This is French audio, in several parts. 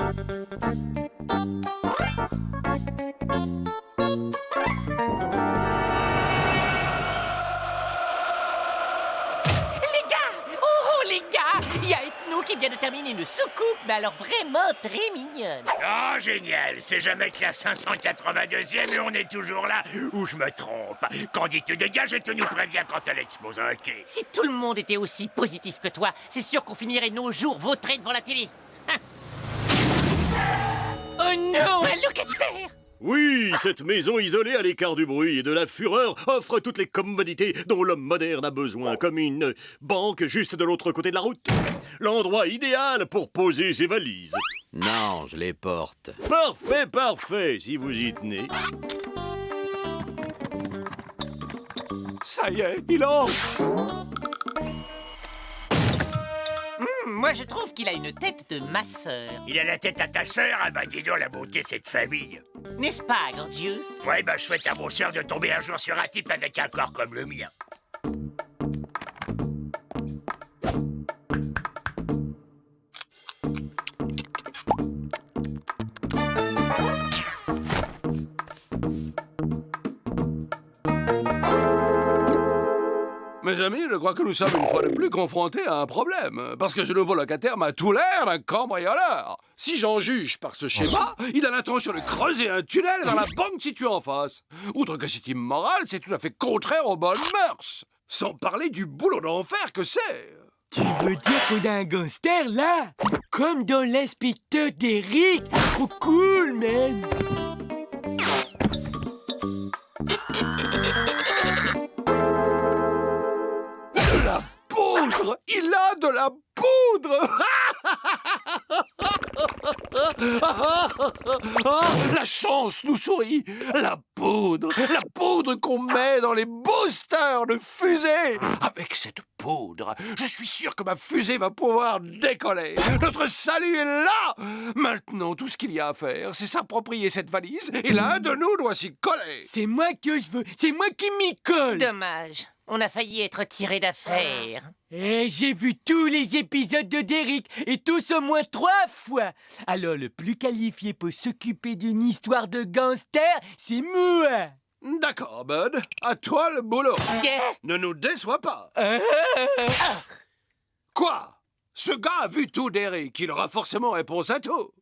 Il y a Ethno qui vient de terminer une soucoupe, mais alors vraiment très mignonne. Oh, génial! C'est jamais que la 582e et on est toujours là. Ou je me trompe? Candy, tu dégages et tu nous préviens quand elle explose, ok? Si tout le monde était aussi positif que toi, c'est sûr qu'on finirait nos jours vautrés devant la télé. Oh non, un locataire! Oui, cette maison isolée à l'écart du bruit et de la fureur offre toutes les commodités dont l'homme moderne a besoin, comme une banque juste de l'autre côté de la route. L'endroit idéal pour poser ses valises. Non, je les porte. Parfait, parfait, si vous y tenez. Ça y est, il entre. Moi, je trouve qu'il a une tête de ma sœur. Il a la tête à ta sœur? Ah bah dis donc la beauté de cette famille. N'est-ce pas, Gorgeous? Ouais, bah je souhaite à vos sœurs de tomber un jour sur un type avec un corps comme le mien. Mes amis, je crois que nous sommes une fois de plus confrontés à un problème. Parce que ce nouveau locataire m'a tout l'air d'un cambrioleur. Si j'en juge par ce schéma, il a l'intention de creuser un tunnel dans la banque située en face. Outre que c'est immoral, c'est tout à fait contraire aux bonnes mœurs. Sans parler du boulot d'enfer que c'est. Tu veux dire qu'on a un gangster, là? Comme dans l'inspecteur d'Eric? Trop cool, man! De la poudre! Il a de la poudre! Ah, la chance nous sourit! La poudre qu'on met dans les boosters de fusée! Avec cette poudre, je suis sûr que ma fusée va pouvoir décoller! Notre salut est là! Maintenant, tout ce qu'il y a à faire, c'est s'approprier cette valise et l'un de nous doit s'y coller! C'est moi que je veux, c'est moi qui m'y colle! Dommage. On a failli être tiré d'affaire. Eh, j'ai vu tous les épisodes de Derrick, et tous au moins 3 fois. Alors, le plus qualifié pour s'occuper d'une histoire de gangster, c'est moi. D'accord, Bud. À toi le boulot. Yeah. Ne nous déçois pas. Quoi? Ce gars a vu tout d'Eric. Il aura forcément réponse à tout.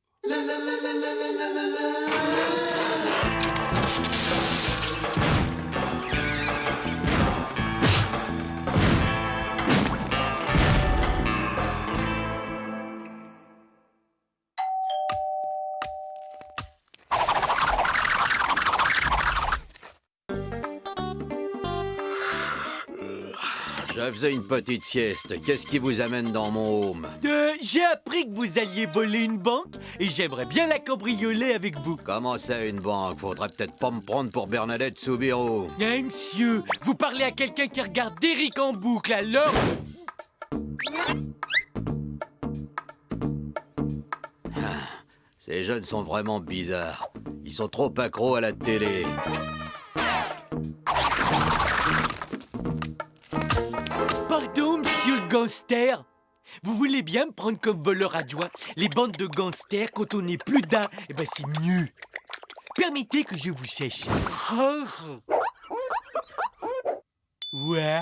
Je faisais une petite sieste. Qu'est-ce qui vous amène dans mon home? J'ai appris que vous alliez voler une banque, et j'aimerais bien la cambrioler avec vous. Comment ça, une banque? Faudrait peut-être pas me prendre pour Bernadette Soubirous. Eh, monsieur, vous parlez à quelqu'un qui regarde Derrick en boucle, alors... Ces jeunes sont vraiment bizarres. Ils sont trop accros à la télé. Pardon, monsieur le gangster. Vous voulez bien me prendre comme voleur adjoint? Les bandes de gangsters, quand on est plus d'un, eh ben c'est mieux. Permettez que je vous sèche. Ouais.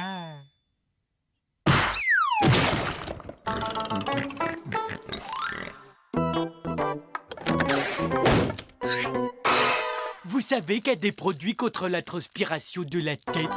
Vous savez qu'il y a des produits contre la transpiration de la tête?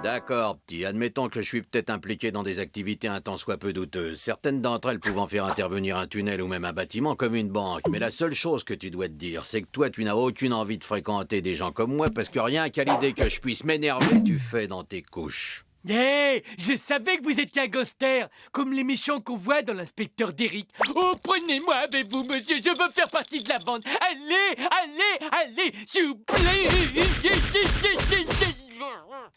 D'accord, petit. Admettons que je suis peut-être impliqué dans des activités un tant soit peu douteuses. Certaines d'entre elles pouvant faire intervenir un tunnel ou même un bâtiment comme une banque. Mais la seule chose que tu dois te dire, c'est que toi, tu n'as aucune envie de fréquenter des gens comme moi parce que rien qu'à l'idée que je puisse m'énerver, tu fais dans tes couches. Hé, je savais que vous étiez un gangster, comme les méchants qu'on voit dans l'inspecteur d'Eric. Oh, prenez-moi avec vous, monsieur, je veux faire partie de la bande. Allez, allez, allez, s'il vous plaît.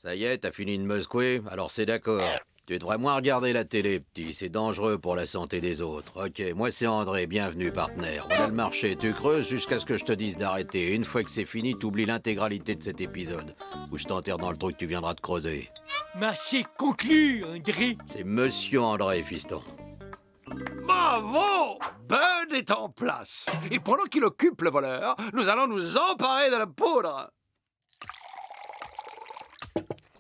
Ça y est, t'as fini de me secouer? Alors c'est d'accord. Tu devrais moins regarder la télé, petit. C'est dangereux pour la santé des autres. Ok, moi c'est André, bienvenue, partenaire. Voilà le marché, tu creuses jusqu'à ce que je te dise d'arrêter. Une fois que c'est fini, t'oublies l'intégralité de cet épisode. Ou je t'enterre dans le trou que tu viendras de creuser. Marché conclu, André. C'est Monsieur André, fiston. Bravo! Ben Bud est en place. Et pendant qu'il occupe le voleur, nous allons nous emparer de la poudre.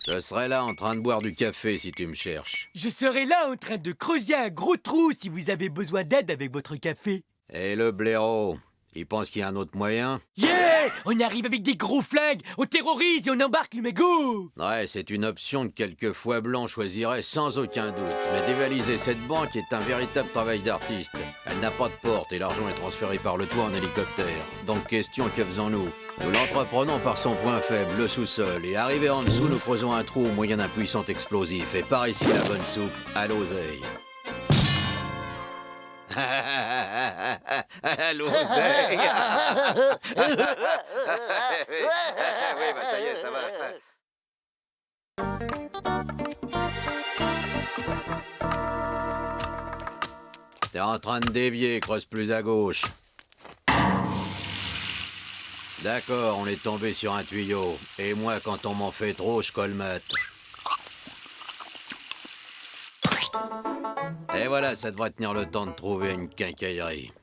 Je serai là en train de boire du café si tu me cherches. Je serai là en train de creuser un gros trou si vous avez besoin d'aide avec votre café. Et le blaireau, il pense qu'il y a un autre moyen? Yeah! On arrive avec des gros flingues, on terrorise et on embarque le mégot! Ouais, c'est une option que quelques foies blancs choisiraient sans aucun doute. Mais dévaliser cette banque est un véritable travail d'artiste. Elle n'a pas de porte et l'argent est transféré par le toit en hélicoptère. Donc question, que faisons-nous? Nous l'entreprenons par son point faible, le sous-sol. Et arrivé en dessous, nous creusons un trou au moyen d'un puissant explosif. Et par ici la bonne soupe, à l'oseille. L'oseille. Oui, bah ça y est, ça va. T'es en train de dévier, creuse plus à gauche. D'accord, on est tombé sur un tuyau. Et moi, quand on m'en fait trop, je colmate. Et voilà, ça devrait tenir le temps de trouver une quincaillerie.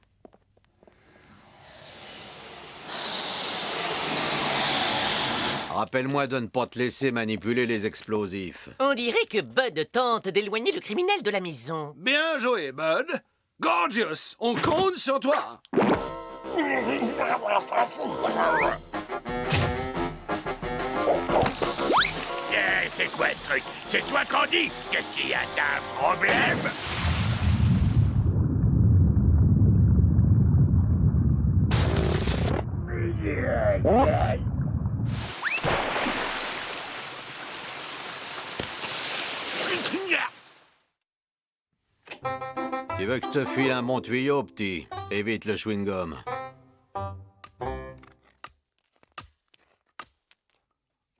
Rappelle-moi de ne pas te laisser manipuler les explosifs. On dirait que Bud tente d'éloigner le criminel de la maison. Bien joué, Bud. Gorgeous, on compte sur toi. C'est quoi ce truc? C'est toi, Candy? Qu'est-ce qu'il y a? T'as un problème? Tu veux que je te file un bon tuyau, petit? Évite le chewing-gum.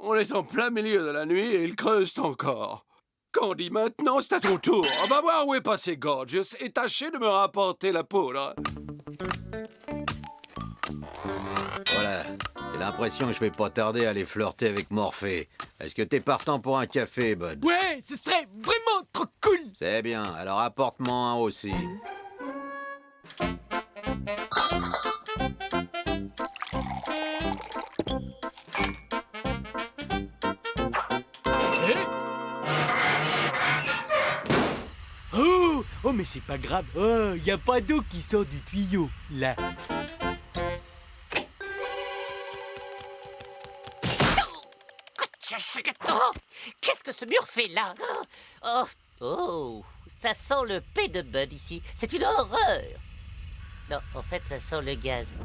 On est en plein milieu de la nuit et ils creusent encore. Candy, maintenant c'est à ton tour. On va voir où est passé Gorgeous et tâchez de me rapporter la poudre. Voilà. J'ai l'impression que je vais pas tarder à aller flirter avec Morphée. Est-ce que t'es partant pour un café, Bud? Ouais, ce serait vraiment trop cool! C'est bien. Alors apporte-moi un aussi. Oh, mais c'est pas grave. Oh, y a pas d'eau qui sort du tuyau, là. Oh, qu'est-ce que ce mur fait là? Oh, ça sent le P de Bud ici. C'est une horreur. Non, en fait, ça sent le gaz.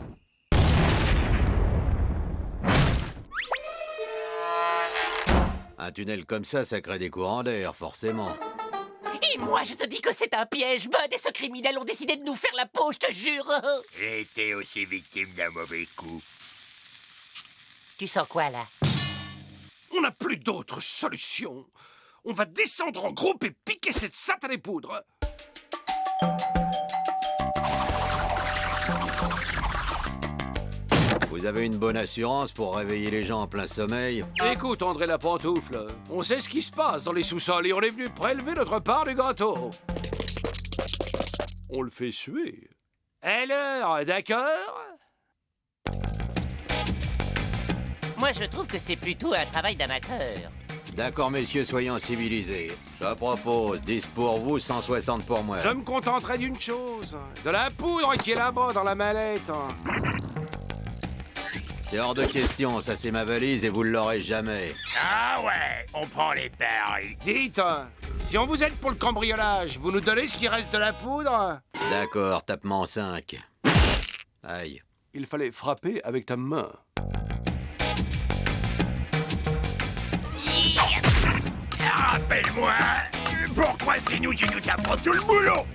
Un tunnel comme ça crée des courants d'air, forcément. Et moi, je te dis que c'est un piège. Bud et ce criminel ont décidé de nous faire la peau, je te jure. J'ai été aussi victime d'un mauvais coup. Tu sens quoi, là? On n'a plus d'autre solution. On va descendre en groupe et piquer cette satanée poudre. Vous avez une bonne assurance pour réveiller les gens en plein sommeil? Écoute, André la pantoufle, on sait ce qui se passe dans les sous-sols et on est venu prélever notre part du gâteau. On le fait suer. Alors, d'accord? Moi, je trouve que c'est plutôt un travail d'amateur. D'accord, messieurs, soyons civilisés. Je propose 10 pour vous, 160 pour moi. Je me contenterai d'une chose. De la poudre qui est là-bas dans la mallette. C'est hors de question, ça c'est ma valise et vous ne l'aurez jamais. Ah ouais, on prend les paris. Dites, si on vous aide pour le cambriolage, vous nous donnez ce qui reste de la poudre? D'accord, tape-moi en 5. Aïe. Il fallait frapper avec ta main. Rappelle-moi, pourquoi c'est nous qui nous tapons tout le boulot?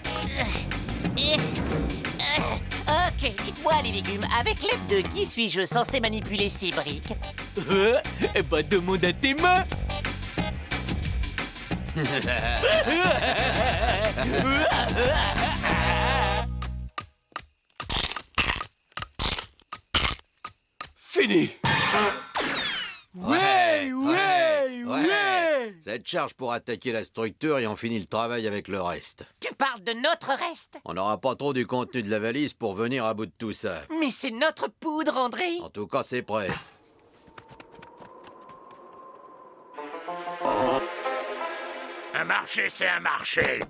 Ok, dites-moi les légumes, avec l'aide de qui suis-je censé manipuler ces briques? Eh ben, demande à tes mains! Fini! Ouais! Cette de charge pour attaquer la structure et on finit le travail avec le reste. Tu parles de notre reste? On n'aura pas trop du contenu de la valise pour venir à bout de tout ça. Mais c'est notre poudre, André. En tout cas, c'est prêt. Un marché, c'est un marché.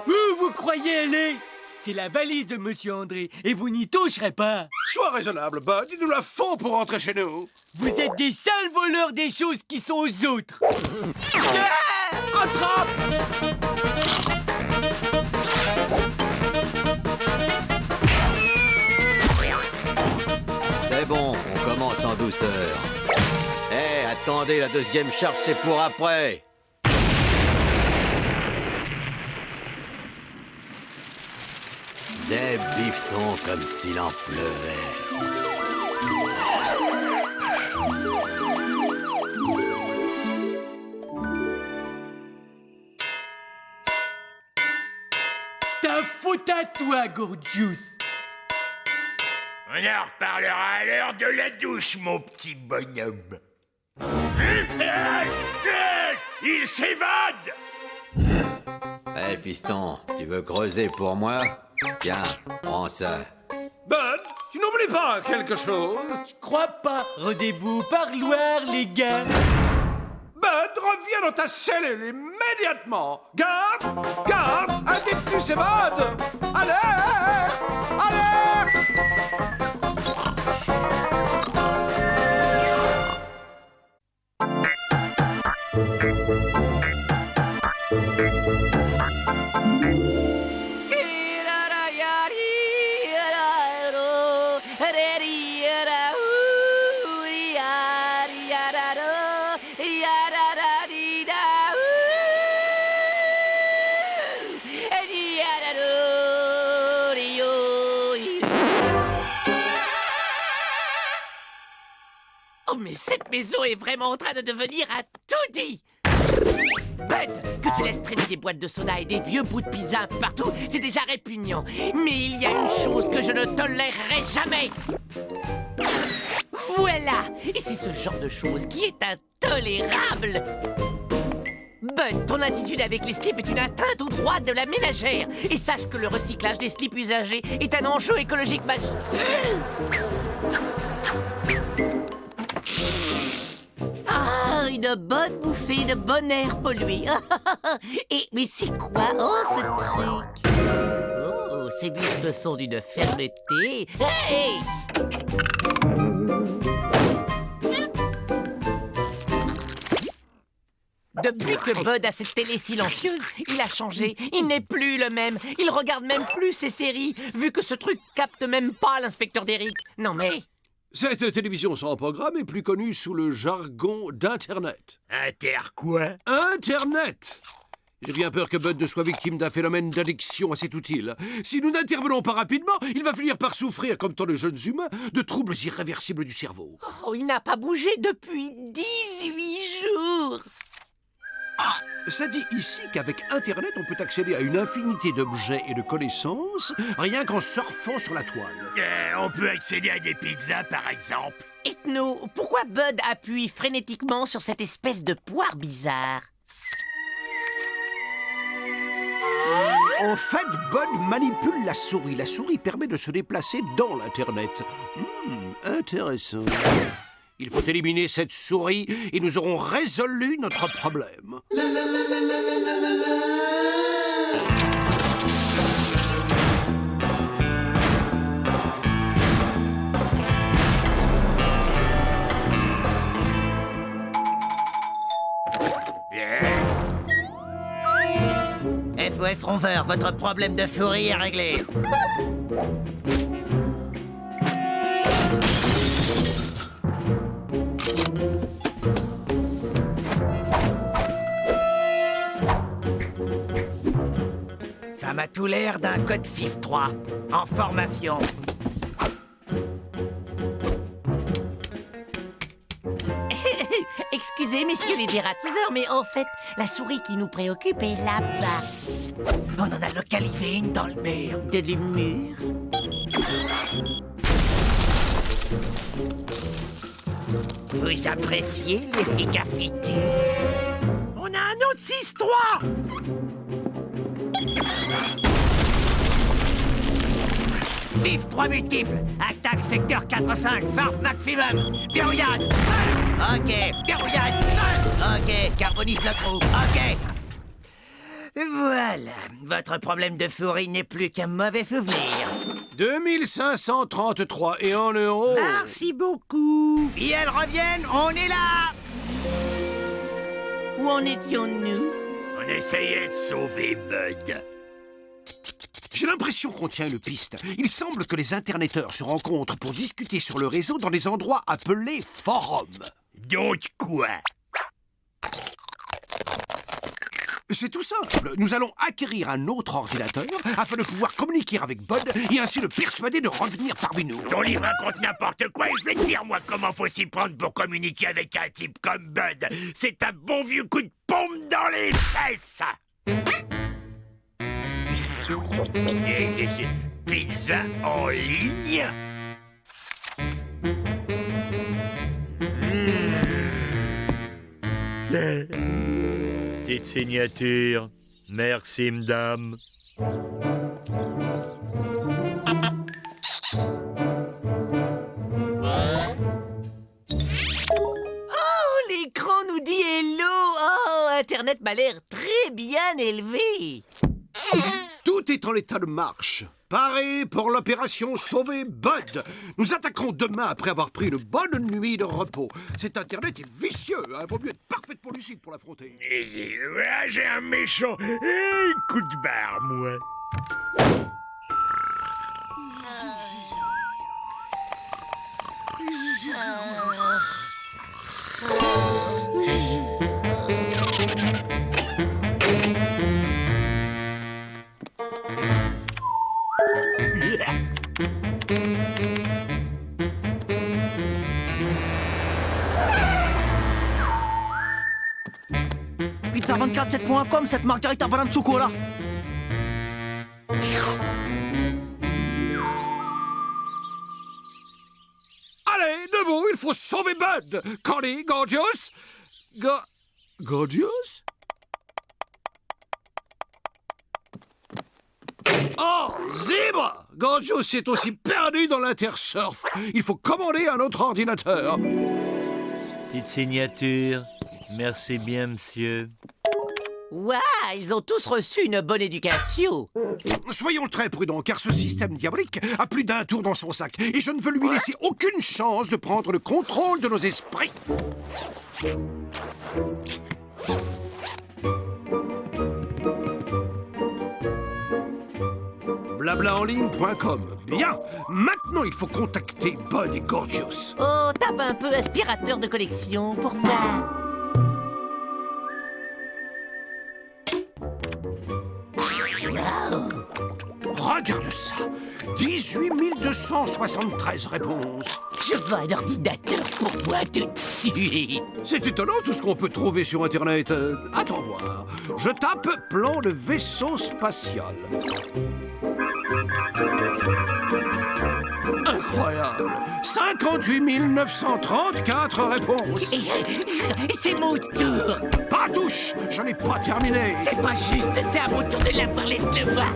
Où vous croyez aller? C'est la valise de Monsieur André et vous n'y toucherez pas. Sois raisonnable, Bud. Il nous la faut pour rentrer chez nous. Vous êtes des sales voleurs des choses qui sont aux autres. Attrape! C'est bon, on commence en douceur. Hé, attendez, la deuxième charge, c'est pour après. Des bifetons comme s'il en pleuvait. C'est ta faute à toi, Gorgeous. On en reparlera à l'heure de la douche, mon petit bonhomme. Il s'évade! Hé, fiston, tu veux creuser pour moi? Tiens, prends ça. Bud, tu n'oublies pas quelque chose? Je crois pas. Rendez-vous au parloir, les gars. Bud, reviens dans ta cellule immédiatement. Garde! Garde! Un détenu s'évade! Alerte! Alerte! Oh, mais cette maison est vraiment en train de devenir un taudis! Bud, que tu laisses traîner des boîtes de soda et des vieux bouts de pizza un peu partout, c'est déjà répugnant. Mais il y a une chose que je ne tolérerai jamais. Voilà! Et c'est ce genre de chose qui est intolérable. Bud, ton attitude avec les slips est une atteinte aux droits de la ménagère. Et sache que le recyclage des slips usagés est un enjeu écologique majeur. Ah, une bonne bouffée de bon air pollué. Mais c'est quoi? Oh, ce truc. Oh, ces muscles sont d'une fermeté. Hey! Depuis que Bud a cette télé silencieuse, il a changé. Il n'est plus le même. Il regarde même plus ses séries, vu que ce truc capte même pas l'inspecteur d'Eric. Non mais... Cette télévision sans programme est plus connue sous le jargon d'Internet. Inter quoi? Internet! J'ai bien peur que Bud ne soit victime d'un phénomène d'addiction assez utile. Si nous n'intervenons pas rapidement, il va finir par souffrir, comme tant de jeunes humains, de troubles irréversibles du cerveau. Oh, il n'a pas bougé depuis 18 jours. Ça dit ici qu'avec Internet, on peut accéder à une infinité d'objets et de connaissances, rien qu'en surfant sur la toile. On peut accéder à des pizzas, par exemple. Ethno, pourquoi Bud appuie frénétiquement sur cette espèce de poire bizarre? En fait, Bud manipule la souris. La souris permet de se déplacer dans l'Internet. Intéressant. Il faut éliminer cette souris et nous aurons résolu notre problème. FOF Ronver, votre problème de souris est réglé. Ça m'a tout l'air d'un code FIF 3 en formation. Excusez, messieurs les dératiseurs, mais en fait, la souris qui nous préoccupe est là-bas. On en a localisé une dans le mur. De l'humour. Vous appréciez l'efficacité? On a un autre 6-3. Vive 3 multiples. Attaque secteur 4-5. Farf maximum. Verrouillade. Ok. Verrouillade. Ok. Carbonifle le trou. Ok. Voilà. Votre problème de souris n'est plus qu'un mauvais souvenir. 2533 et en euros. Merci beaucoup. Si elles reviennent, on est là. Où en étions-nous? On essayait de sauver Bud. J'ai l'impression qu'on tient une piste. Il semble que les internetteurs se rencontrent pour discuter sur le réseau dans des endroits appelés forums. Donc quoi? C'est tout simple. Nous allons acquérir un autre ordinateur afin de pouvoir communiquer avec Bud et ainsi le persuader de revenir parmi nous. Ton livre raconte n'importe quoi et je vais te dire, moi, comment faut s'y prendre pour communiquer avec un type comme Bud. C'est un bon vieux coup de pompe dans les fesses. Pizza en ligne? Petite signature. Merci, madame. L'écran nous dit hello. Oh, Internet m'a l'air très bien élevé. Tout est en état de marche. Paré pour l'opération Sauver Bud. Nous attaquerons demain après avoir pris une bonne nuit de repos. Cet Internet est vicieux. Il vaut mieux être parfaitement lucide pour l'affronter. Ouais, j'ai un méchant coup de barre, moi. Pizza247.com, cette margarita banane chocolat. Allez, debout, il faut sauver Bud. Candy, Gorgios. Gorgios? Oh, zèbre! Gorgios est aussi perdu dans l'intersurf. Il faut commander un autre ordinateur. Petite signature. Merci bien, monsieur. Waouh, ils ont tous reçu une bonne éducation. Soyons très prudents, car ce système diabolique a plus d'un tour dans son sac. Et je ne veux lui laisser aucune chance de prendre le contrôle de nos esprits. Blablaenligne.com. Bien, maintenant il faut contacter Bud et Gorgios. Oh, tape un peu aspirateur de collection pour voir. Regarde ça, 18 273 réponses. Je veux un ordinateur pour moi tout de suite. C'est étonnant tout ce qu'on peut trouver sur Internet. Attends voir. Je tape plan de vaisseau spatial. Incroyable. 58 934 réponses. C'est mon tour. Pas touche, je n'ai pas terminé. C'est pas juste, c'est à mon tour de l'avoir, laisse-le voir.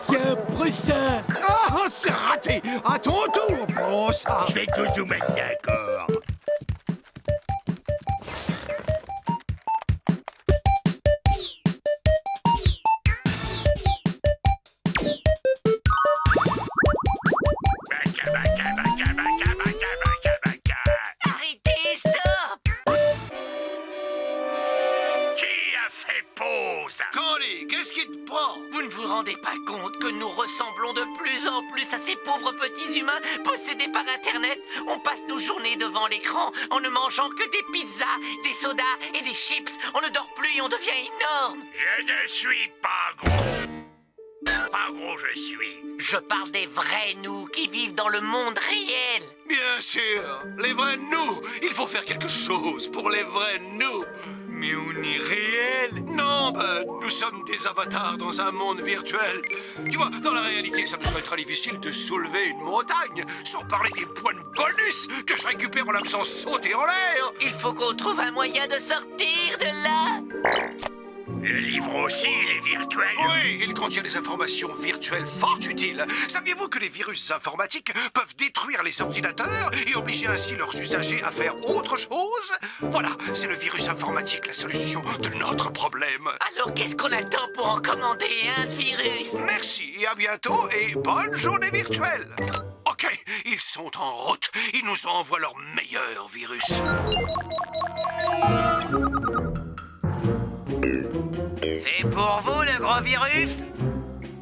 Tiens, prends ça. Oh, c'est raté. À ton tour, bon ça. Je vais tous vous mettre d'accord. Arrêtez, stop! Qui a fait pause? Candy, qu'est-ce qui te prend? Vous ne vous rendez pas compte que nous ressemblons de plus en plus à ces pauvres petits humains possédés par Internet? On passe nos journées devant l'écran en ne mangeant que des pizzas, des sodas et des chips. On ne dort plus et on devient énorme. Je ne suis pas gros. Pas gros, je suis. Je parle des vrais nous qui vivent dans le monde réel. Bien sûr, les vrais nous. Il faut faire quelque chose pour les vrais nous. Mais on est réel. Non, nous sommes des avatars dans un monde virtuel. Tu vois, dans la réalité, ça me serait très difficile de soulever une montagne, sans parler des points de bonus que je récupère en la faisant sauter en l'air. Il faut qu'on trouve un moyen de sortir de là. Le livre aussi, il est virtuel. Oui, il contient des informations virtuelles fort utiles. Saviez-vous que les virus informatiques peuvent détruire les ordinateurs et obliger ainsi leurs usagers à faire autre chose? Voilà, c'est le virus informatique la solution de notre problème. Alors qu'est-ce qu'on attend pour en commander un de virus? Merci, à bientôt et bonne journée virtuelle. Ok, ils sont en route. Ils nous envoient leur meilleur virus. C'est pour vous, le gros virus?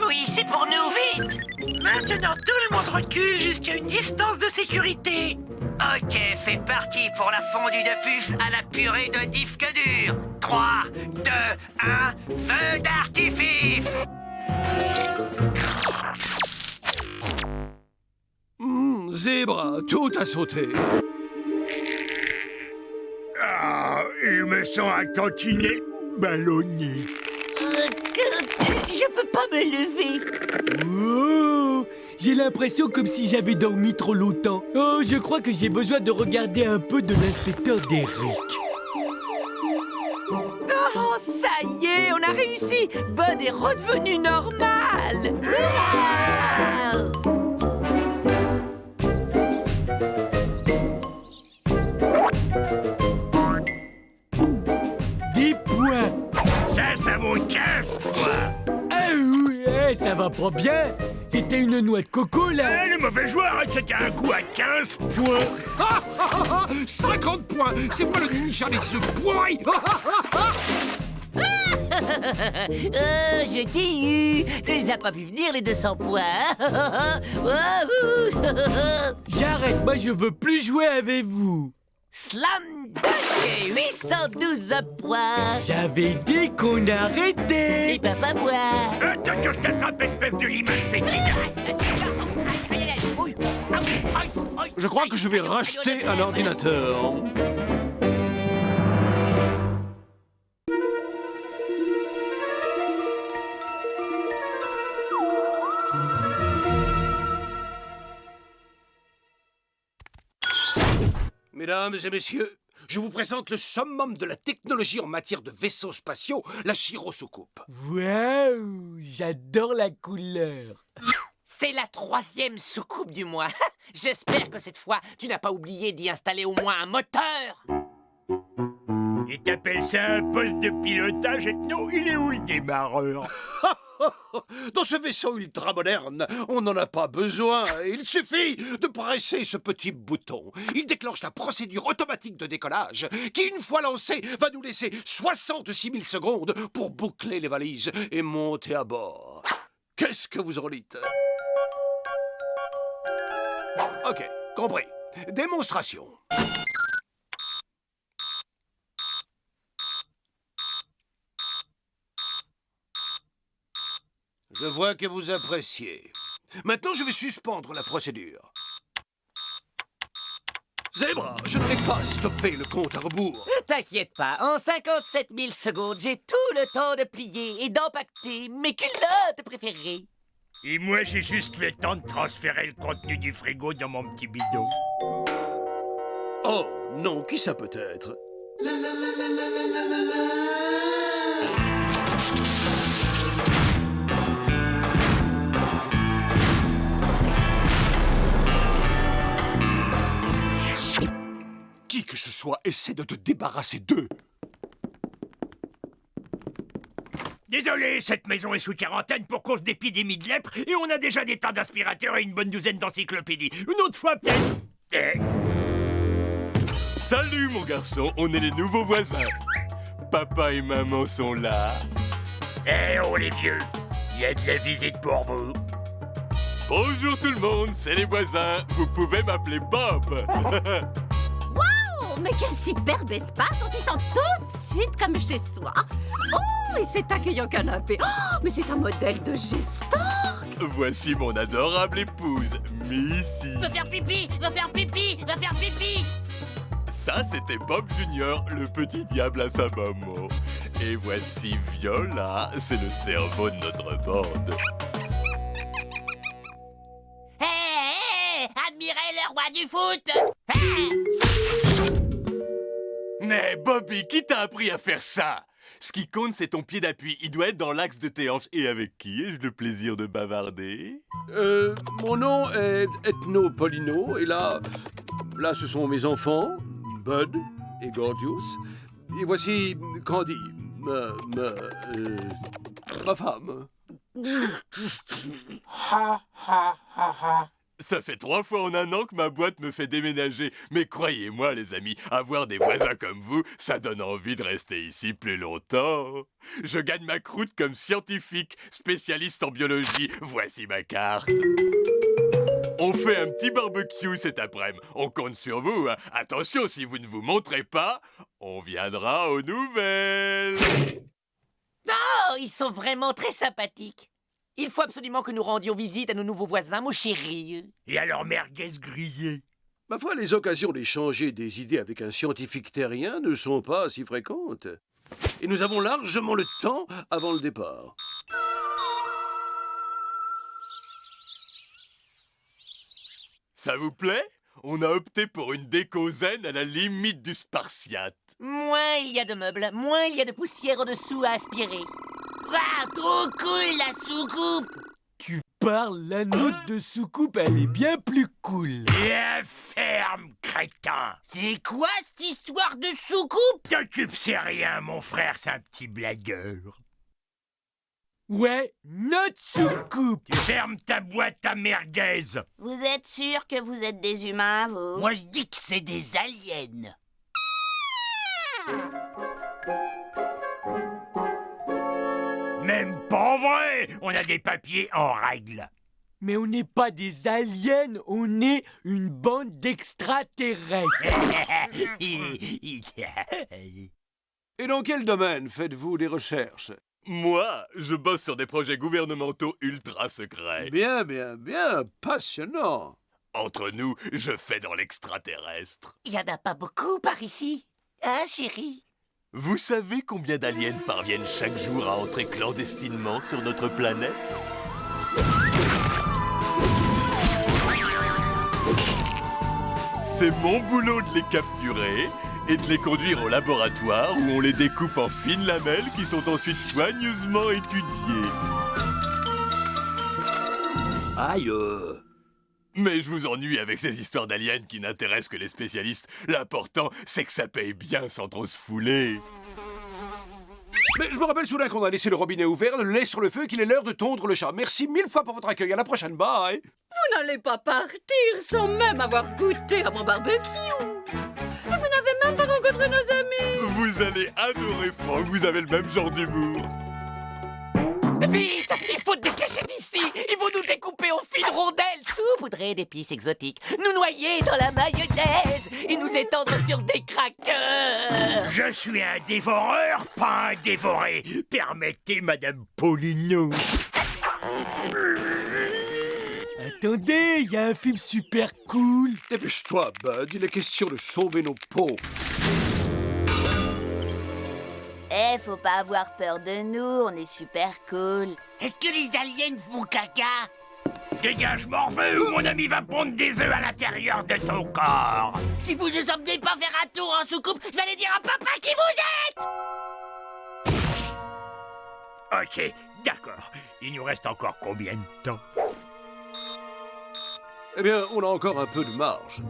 Oui, c'est pour nous, vite! Maintenant, tout le monde recule jusqu'à une distance de sécurité. Ok, c'est parti pour la fondue de puf à la purée de disque dur. 3, 2, 1, feu d'artifice! Zèbre, tout a sauté. Ah, il me sent un tantinet ballonné. Je peux pas me lever. Oh, j'ai l'impression comme si j'avais dormi trop longtemps. Oh, je crois que j'ai besoin de regarder un peu de l'inspecteur Derrick. Oh, ça y est, on a réussi. Bud est redevenu normal. Ah! Des points. Ça vaut 15 points. Ah oui, ça va pas bien. C'était une noix de coco, là. Le mauvais joueur, c'était un coup à 15 points. 50 points. C'est moi le ninja des œufs pourris. Je t'ai eu. Tu les as pas vu venir, les 200 points. Wouhou. J'arrête, moi je veux plus jouer avec vous. Slam dunk, 812 points. J'avais dit qu'on arrêtait. Et papa boire. Attends que je t'attrape, espèce de limage fétide. Je crois que je vais racheter un ordinateur. Mesdames et messieurs, je vous présente le summum de la technologie en matière de vaisseaux spatiaux, la gyrosoucoupe. Waouh, j'adore la couleur. C'est la 3e soucoupe du mois. J'espère que cette fois, tu n'as pas oublié d'y installer au moins un moteur. Et t'appelles ça un poste de pilotage? Non, il est où le démarreur? Dans ce vaisseau ultra moderne, on n'en a pas besoin. Il suffit de presser ce petit bouton. Il déclenche la procédure automatique de décollage qui, une fois lancée, va nous laisser 66 000 secondes pour boucler les valises et monter à bord. Qu'est-ce que vous en dites? Ok, compris. Démonstration. Je vois que vous appréciez. Maintenant, je vais suspendre la procédure. Zèbre, je ne vais pas stopper le compte à rebours. T'inquiète pas, en 57 000 secondes, j'ai tout le temps de plier et d'empacter mes culottes préférées. Et moi, j'ai juste le temps de transférer le contenu du frigo dans mon petit bidon. Oh, non, qui ça peut être? soit, essaie de te débarrasser d'eux. Désolé, cette maison est sous quarantaine pour cause d'épidémie de lèpre et on a déjà des tas d'aspirateurs et une bonne douzaine d'encyclopédies. Une autre fois, peut-être. Salut mon garçon, on est les nouveaux voisins. Papa et maman sont là. Eh oh les vieux, il y a de la visite pour vous. Bonjour tout le monde, c'est les voisins. Vous pouvez m'appeler Bob. Oh, mais quel superbe espace! On s'y sent tout de suite comme chez soi. Oh, et cet accueillant canapé. Oh, mais c'est un modèle de gestor. Voici mon adorable épouse, Missy. Va faire pipi, va faire pipi, va faire pipi. Ça, c'était Bob Junior, le petit diable à sa maman. Et voici Viola, c'est le cerveau de notre bande. Hé, hé, admirez le roi du foot. Hé. Mais Bobby, qui t'a appris à faire ça? Ce qui compte, c'est ton pied d'appui. Il doit être dans l'axe de tes hanches. Et avec qui ai-je le plaisir de bavarder? Mon nom est Ethno Polino, et là, ce sont mes enfants, Bud et Gorgeous. Et voici Candy, ma femme. Ça fait 3 fois en un an que ma boîte me fait déménager. Mais croyez-moi, les amis, avoir des voisins comme vous, ça donne envie de rester ici plus longtemps. Je gagne ma croûte comme scientifique, spécialiste en biologie. Voici ma carte. On fait un petit barbecue cet après-midi. On compte sur vous, hein. Attention, si vous ne vous montrez pas, on viendra aux nouvelles. Oh, ils sont vraiment très sympathiques. Il faut absolument que nous rendions visite à nos nouveaux voisins, mon chéri. Et alors merguez grillée? Ma foi, les occasions d'échanger des idées avec un scientifique terrien ne sont pas si fréquentes. Et nous avons largement le temps avant le départ. Ça vous plaît? On a opté pour une déco zen à la limite du spartiate. Moins il y a de meubles, moins il y a de poussière au-dessous à aspirer. Waouh, trop cool la soucoupe. Tu parles, la note de soucoupe, elle est bien plus cool. Bien ferme, crétin. C'est quoi cette histoire de soucoupe? T'occupe, c'est rien, mon frère, c'est un petit blagueur. Ouais, notre soucoupe. Tu fermes ta boîte à merguez. Vous êtes sûr que vous êtes des humains, vous? Moi, je dis que c'est des aliens. Même pas vrai. On a des papiers en règle. Mais on n'est pas des aliens, on est une bande d'extraterrestres. Et dans quel domaine faites-vous des recherches? Moi, je bosse sur des projets gouvernementaux ultra secrets. Bien, passionnant. Entre nous, je fais dans l'extraterrestre. Il y en a pas beaucoup par ici. Hein, chérie? Vous savez combien d'aliens parviennent chaque jour à entrer clandestinement sur notre planète? C'est mon boulot de les capturer et de les conduire au laboratoire où on les découpe en fines lamelles qui sont ensuite soigneusement étudiées. Aïe. Mais je vous ennuie avec ces histoires d'aliens qui n'intéressent que les spécialistes. L'important, c'est que ça paye bien sans trop se fouler. Mais je me rappelle soudain qu'on a laissé le robinet ouvert, le lait sur le feu, qu'il est l'heure de tondre le chat. Merci 1000 fois pour votre accueil. À la prochaine, bye. Vous n'allez pas partir sans même avoir goûté à mon barbecue. Et vous n'avez même pas rencontré nos amis. Vous allez adorer Franck, vous avez le même genre d'humour. Vite! Il faut te décacher d'ici! Ils vont nous découper en fines rondelles, saupoudrer d'épices exotiques, nous noyer dans la mayonnaise et nous étendre sur des crackers! Je suis un dévoreur, pas un dévoré. Permettez, Madame Polino. Attendez, il y a un film super cool. Dépêche-toi, Bud, il est question de sauver nos peaux. Eh, faut pas avoir peur de nous, on est super cool. Est-ce que les aliens font caca? Dégage, morveux, ou mon ami va pondre des œufs à l'intérieur de ton corps. Si vous nous emmenez pas faire un tour en soucoupe, je vais aller dire à papa qui vous êtes. Ok, d'accord. Il nous reste encore combien de temps? Eh bien, on a encore un peu de marge.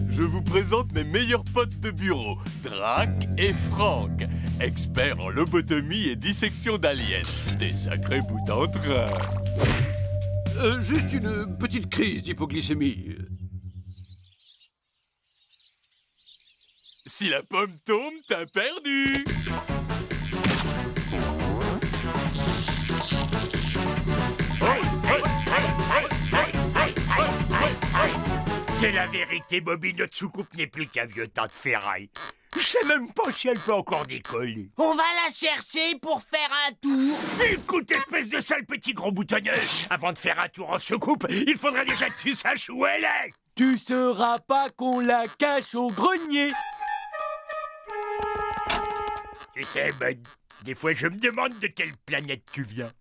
je vous présente mes meilleurs potes de bureau, Drac et Frank, experts en lobotomie et dissection d'aliens. Des sacrés bouts en train. Juste une petite crise d'hypoglycémie. Si la pomme tombe, t'as perdu. C'est la vérité, Bobby, notre soucoupe n'est plus qu'un vieux tas de ferraille. Je sais même pas si elle peut encore décoller. On va la chercher pour faire un tour. Écoute, espèce de sale petit gros boutonneux, avant de faire un tour en soucoupe, il faudrait déjà que tu saches où elle est. Tu sauras pas qu'on la cache au grenier. Tu sais, Bud, des fois je me demande de quelle planète tu viens.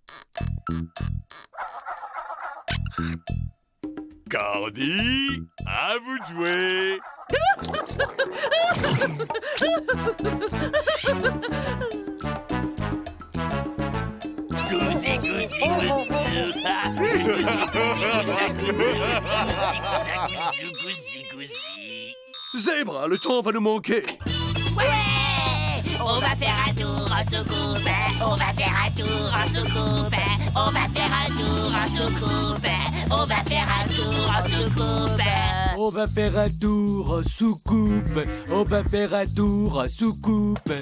Cordy, à vous de jouer. Gousy, gousy, gousy. Zèbre, le temps va nous manquer. On va faire un tour en soucoupe. On va faire un tour en soucoupe. On va faire un tour en soucoupe. On va faire un tour en soucoupe. On va faire un tour en soucoupe. On va faire un tour en soucoupe.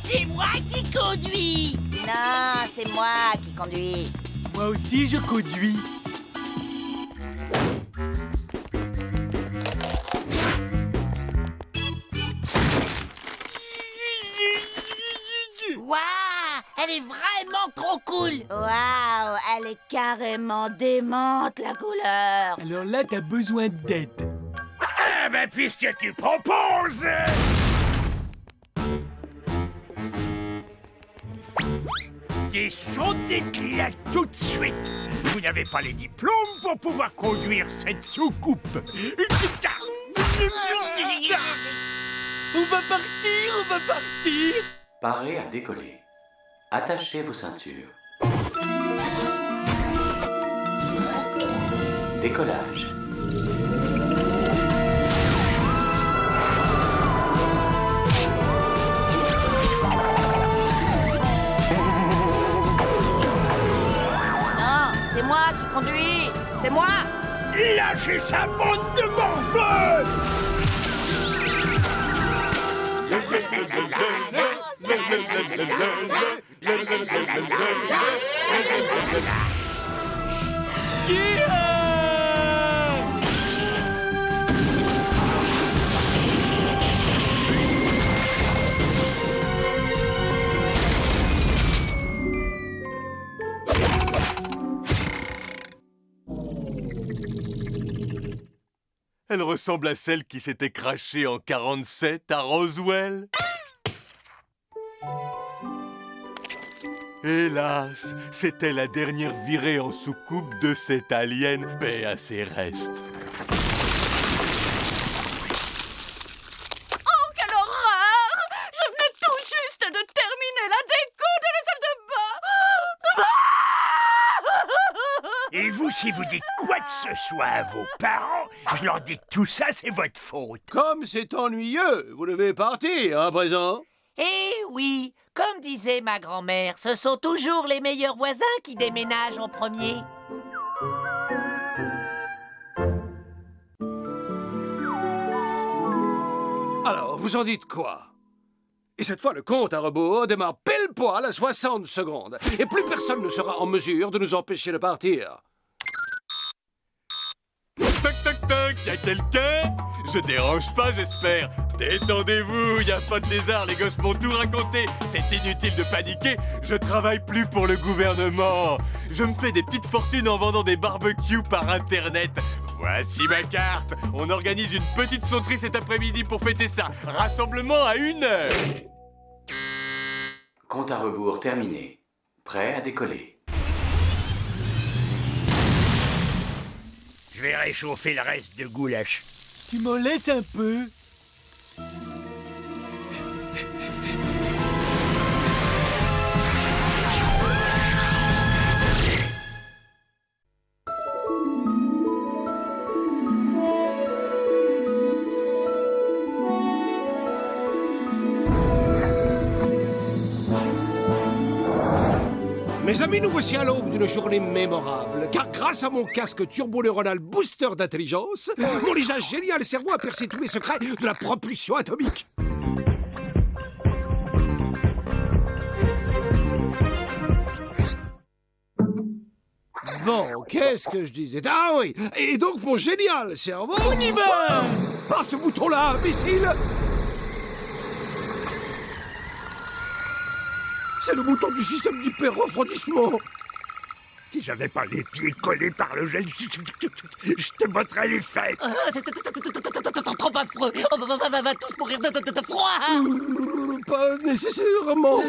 C'est moi qui conduis. Non, c'est moi qui conduis. Moi aussi, je conduis. Waouh, elle est vraiment trop cool. Waouh, elle est carrément démente, la couleur. Alors là, t'as besoin d'aide. Ah ben puisque tu proposes. Des sons d'éclat tout de suite. Vous n'avez pas les diplômes pour pouvoir conduire cette soucoupe. On va partir. Parez à décoller. Attachez vos ceintures. Décollage. Non, c'est moi qui conduis. C'est moi. Lâchez sa bande de morveux. Elle ressemble à celle qui s'était crachée en 47 à Roswell. Hélas, c'était la dernière virée en soucoupe de cette alien, paix à ses restes. Oh, quelle horreur! Je venais tout juste de terminer la déco de la salle de bain. Et vous, si vous dites quoi que ce soit à vos parents, je leur dis que tout ça, c'est votre faute. Comme c'est ennuyeux, vous devez partir à présent. Eh oui, comme disait ma grand-mère, ce sont toujours les meilleurs voisins qui déménagent en premier. Alors, vous en dites quoi? Et cette fois, le compte à rebours démarre pile poil à 60 secondes. Et plus personne ne sera en mesure de nous empêcher de partir. Toc toc toc, y'a quelqu'un? Je dérange pas, j'espère. Détendez-vous, y a pas de lézard, les gosses m'ont tout raconté. C'est inutile de paniquer, je travaille plus pour le gouvernement. Je me fais des petites fortunes en vendant des barbecues par internet. Voici ma carte. On organise une petite sauterie cet après-midi pour fêter ça. Rassemblement à 1h. Compte à rebours terminé. Prêt à décoller. Je vais réchauffer le reste de goulash. Tu m'en laisses un peu. Mes amis, nous voici à l'aube d'une journée mémorable, car grâce à mon casque turbo-neuronal booster d'intelligence, mon déjà génial cerveau a percé tous les secrets de la propulsion atomique. Bon, qu'est-ce que je disais? Ah oui, et donc mon génial cerveau... On y va! Par ce bouton-là, imbécile! C'est le bouton du système d'hyper-refroidissement. Si j'avais pas les pieds collés par le gel, je te botterais les fesses. C'est trop affreux. On va tous mourir de froid. Pas nécessairement.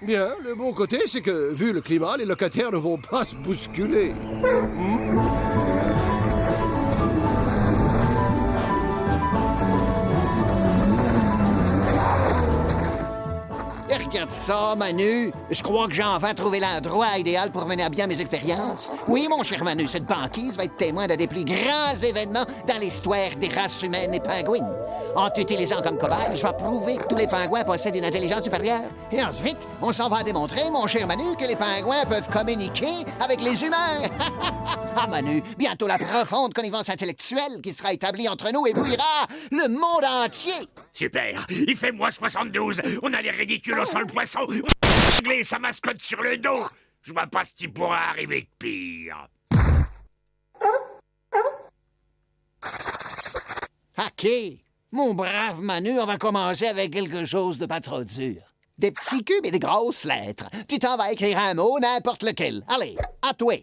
Bien, le bon côté, c'est que, vu le climat, les locataires ne vont pas se bousculer. Et regarde ça, Manu. Je crois que j'ai enfin trouvé l'endroit idéal pour mener à bien mes expériences. Oui, mon cher Manu, cette banquise va être témoin d'un des plus grands événements dans l'histoire des races humaines et pingouines. En t'utilisant comme cobaye, je vais prouver que tous les pingouins possèdent une intelligence supérieure. Et ensuite, on s'en va démontrer, mon cher Manu, que les pingouins peuvent communiquer avec les humains. Ah, Manu, bientôt la profonde connivence intellectuelle qui sera établie entre nous éblouira le monde entier. Super, il fait moins 72, on a les ridicules, on sent le poisson, on a réglé sa mascotte sur le dos. Je vois pas ce qui pourra arriver de pire. OK. Mon brave Manu, on va commencer avec quelque chose de pas trop dur. Des petits cubes et des grosses lettres. Tu t'en vas écrire un mot, n'importe lequel. Allez, à toi.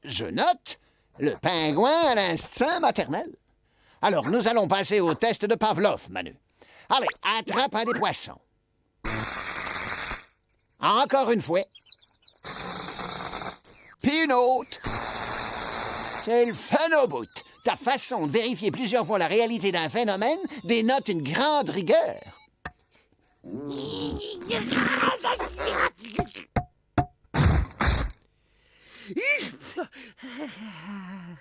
Je note le pingouin à l'instinct maternel. Alors, nous allons passer au test de Pavlov, Manu. Allez, attrape un des poissons. Encore une fois. Puis une autre. C'est le fun au bout. Ta façon de vérifier plusieurs fois la réalité d'un phénomène dénote une grande rigueur.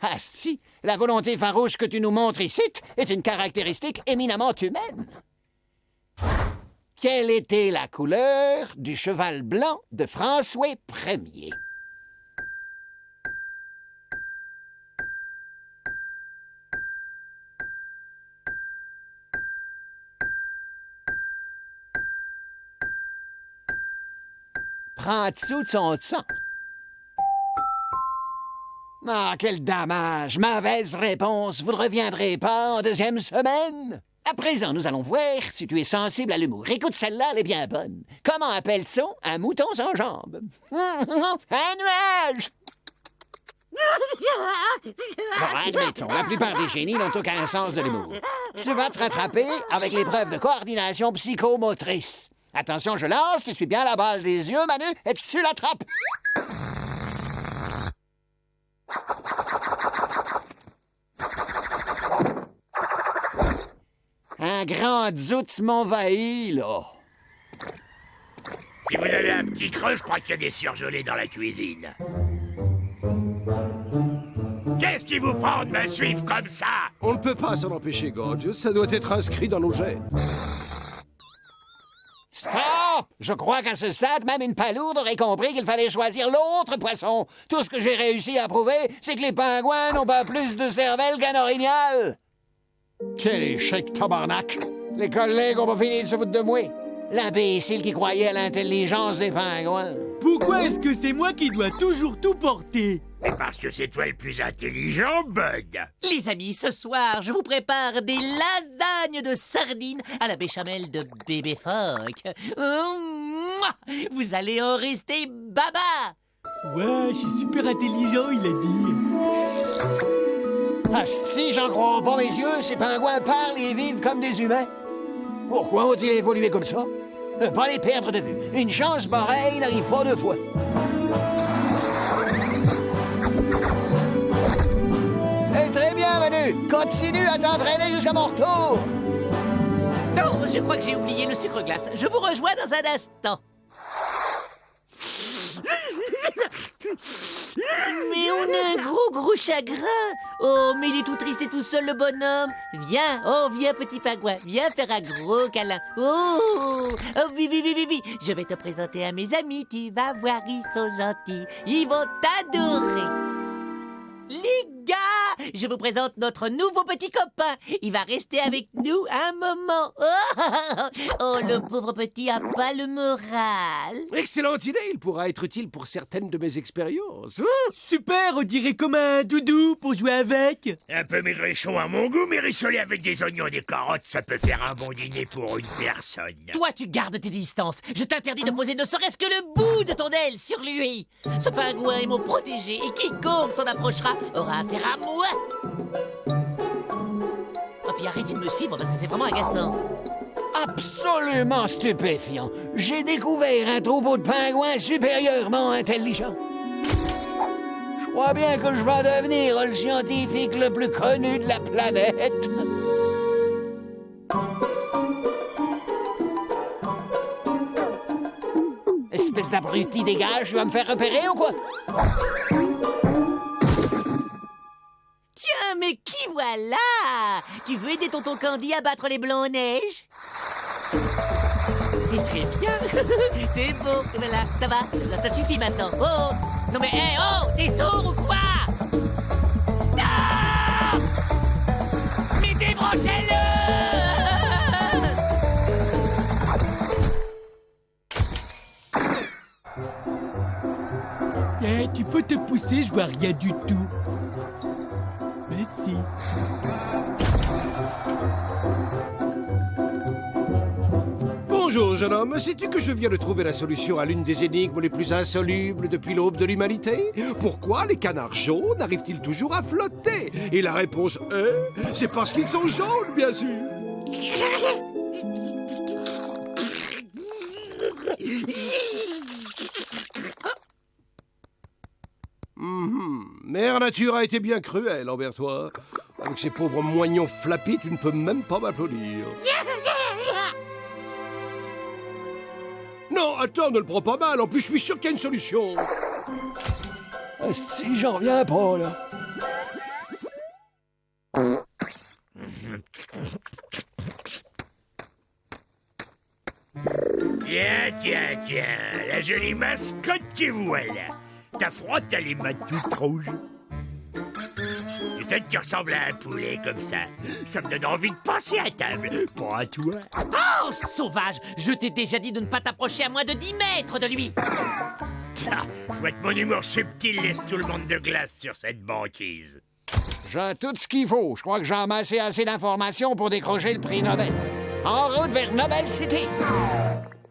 Asti, la volonté farouche que tu nous montres ici est une caractéristique éminemment humaine. Quelle était la couleur du cheval blanc de François Ier? Prends-tu de son sang? Ah, quel dommage! Mauvaise réponse. Vous ne reviendrez pas en deuxième semaine? À présent, nous allons voir si tu es sensible à l'humour. Écoute, celle-là, elle est bien bonne. Comment appelle-t-on un mouton sans jambes? Un nuage! Bon, admettons, la plupart des génies n'ont aucun sens de l'humour. Tu vas te rattraper avec l'épreuve de coordination psychomotrice. Attention, je lance, tu suis bien la balle des yeux, Manu, et tu l'attrapes. Un grand zout m'envahit, là. Si vous avez un petit creux, je crois qu'il y a des surgelés dans la cuisine. Qu'est-ce qui vous prend de me suivre comme ça? On ne peut pas s'en empêcher, Gorgeous. Ça doit être inscrit dans nos gènes. Stop! Je crois qu'à ce stade, même une palourde aurait compris qu'il fallait choisir l'autre poisson. Tout ce que j'ai réussi à prouver, c'est que les pingouins n'ont pas plus de cervelle qu'un orignal. Quel échec, tabarnak! Les collègues ont pas fini de se foutre de moi. L'imbécile qui croyait à l'intelligence des pingouins. Pourquoi est-ce que c'est moi qui dois toujours tout porter? C'est parce que c'est toi le plus intelligent, Bud. Les amis, ce soir, je vous prépare des lasagnes de sardines à la béchamel de bébé phoque. Vous allez en rester baba. Ouais, je suis super intelligent, il a dit. Asti, j'en crois pas mes yeux, ces pingouins parlent et vivent comme des humains. Pourquoi ont-ils évolué comme ça? Ne pas les perdre de vue. Une chance pareille n'arrive pas deux fois. C'est très bien, Manu. Continue à t'entraîner jusqu'à mon retour. Non, je crois que j'ai oublié le sucre glace. Je vous rejoins dans un instant. Mais on a un gros chagrin. Oh, mais il est tout triste et tout seul, le bonhomme. Viens, petit pingouin, viens faire un gros câlin. Oh, oui. Je vais te présenter à mes amis, tu vas voir, ils sont gentils. Ils vont t'adorer. Les gars, je vous présente notre nouveau petit copain. Il va rester avec nous un moment. Oh, le pauvre petit a pas le moral. Excellente idée, il pourra être utile pour certaines de mes expériences. Super, on dirait comme un doudou pour jouer avec. Un peu maigrichon à mon goût, mais rissolé avec des oignons et des carottes, ça peut faire un bon dîner pour une personne. Toi, tu gardes tes distances. Je t'interdis de poser ne serait-ce que le bout de ton aile sur lui. Ce pingouin est mon protégé et quiconque s'en approchera aura affaire à moi. Oh, puis arrêtez de me suivre parce que c'est vraiment agaçant. Absolument stupéfiant. J'ai découvert un troupeau de pingouins supérieurement intelligents. Je crois bien que je vais devenir le scientifique le plus connu de la planète. Espèce d'abruti, dégage, tu vas me faire repérer ou quoi? Tiens, mais qui voilà? Tu veux aider tonton Candy à battre les blancs en neige? C'est très bien. C'est beau. Et voilà, ça va. Là, ça suffit maintenant. Oh! Non mais, t'es sourd ou quoi? Stop! Mais débranchez-le! Tu peux te pousser, je vois rien du tout. Merci. Bonjour, jeune homme. Sais-tu que je viens de trouver la solution à l'une des énigmes les plus insolubles depuis l'aube de l'humanité? Pourquoi les canards jaunes arrivent-ils toujours à flotter? Et la réponse est... c'est parce qu'ils sont jaunes, bien sûr. Mère Nature a été bien cruelle envers toi. Avec ces pauvres moignons flappis, tu ne peux même pas m'applaudir. Non, attends, ne le prends pas mal. En plus, je suis sûr qu'il y a une solution. Si j'en reviens pas, là. Tiens, la jolie mascotte que voilà. T'as froid, t'as les mains toutes rouges. Tu sais que tu ressembles à un poulet comme ça. Ça me donne envie de passer à table. Pas à toi. Oh, sauvage! Je t'ai déjà dit de ne pas t'approcher à moins de 10 mètres de lui. Ça, je vois que mon humour subtil laisse tout le monde de glace sur cette banquise. J'ai tout ce qu'il faut. Je crois que j'ai amassé assez d'informations pour décrocher le prix Nobel. En route vers Nobel City.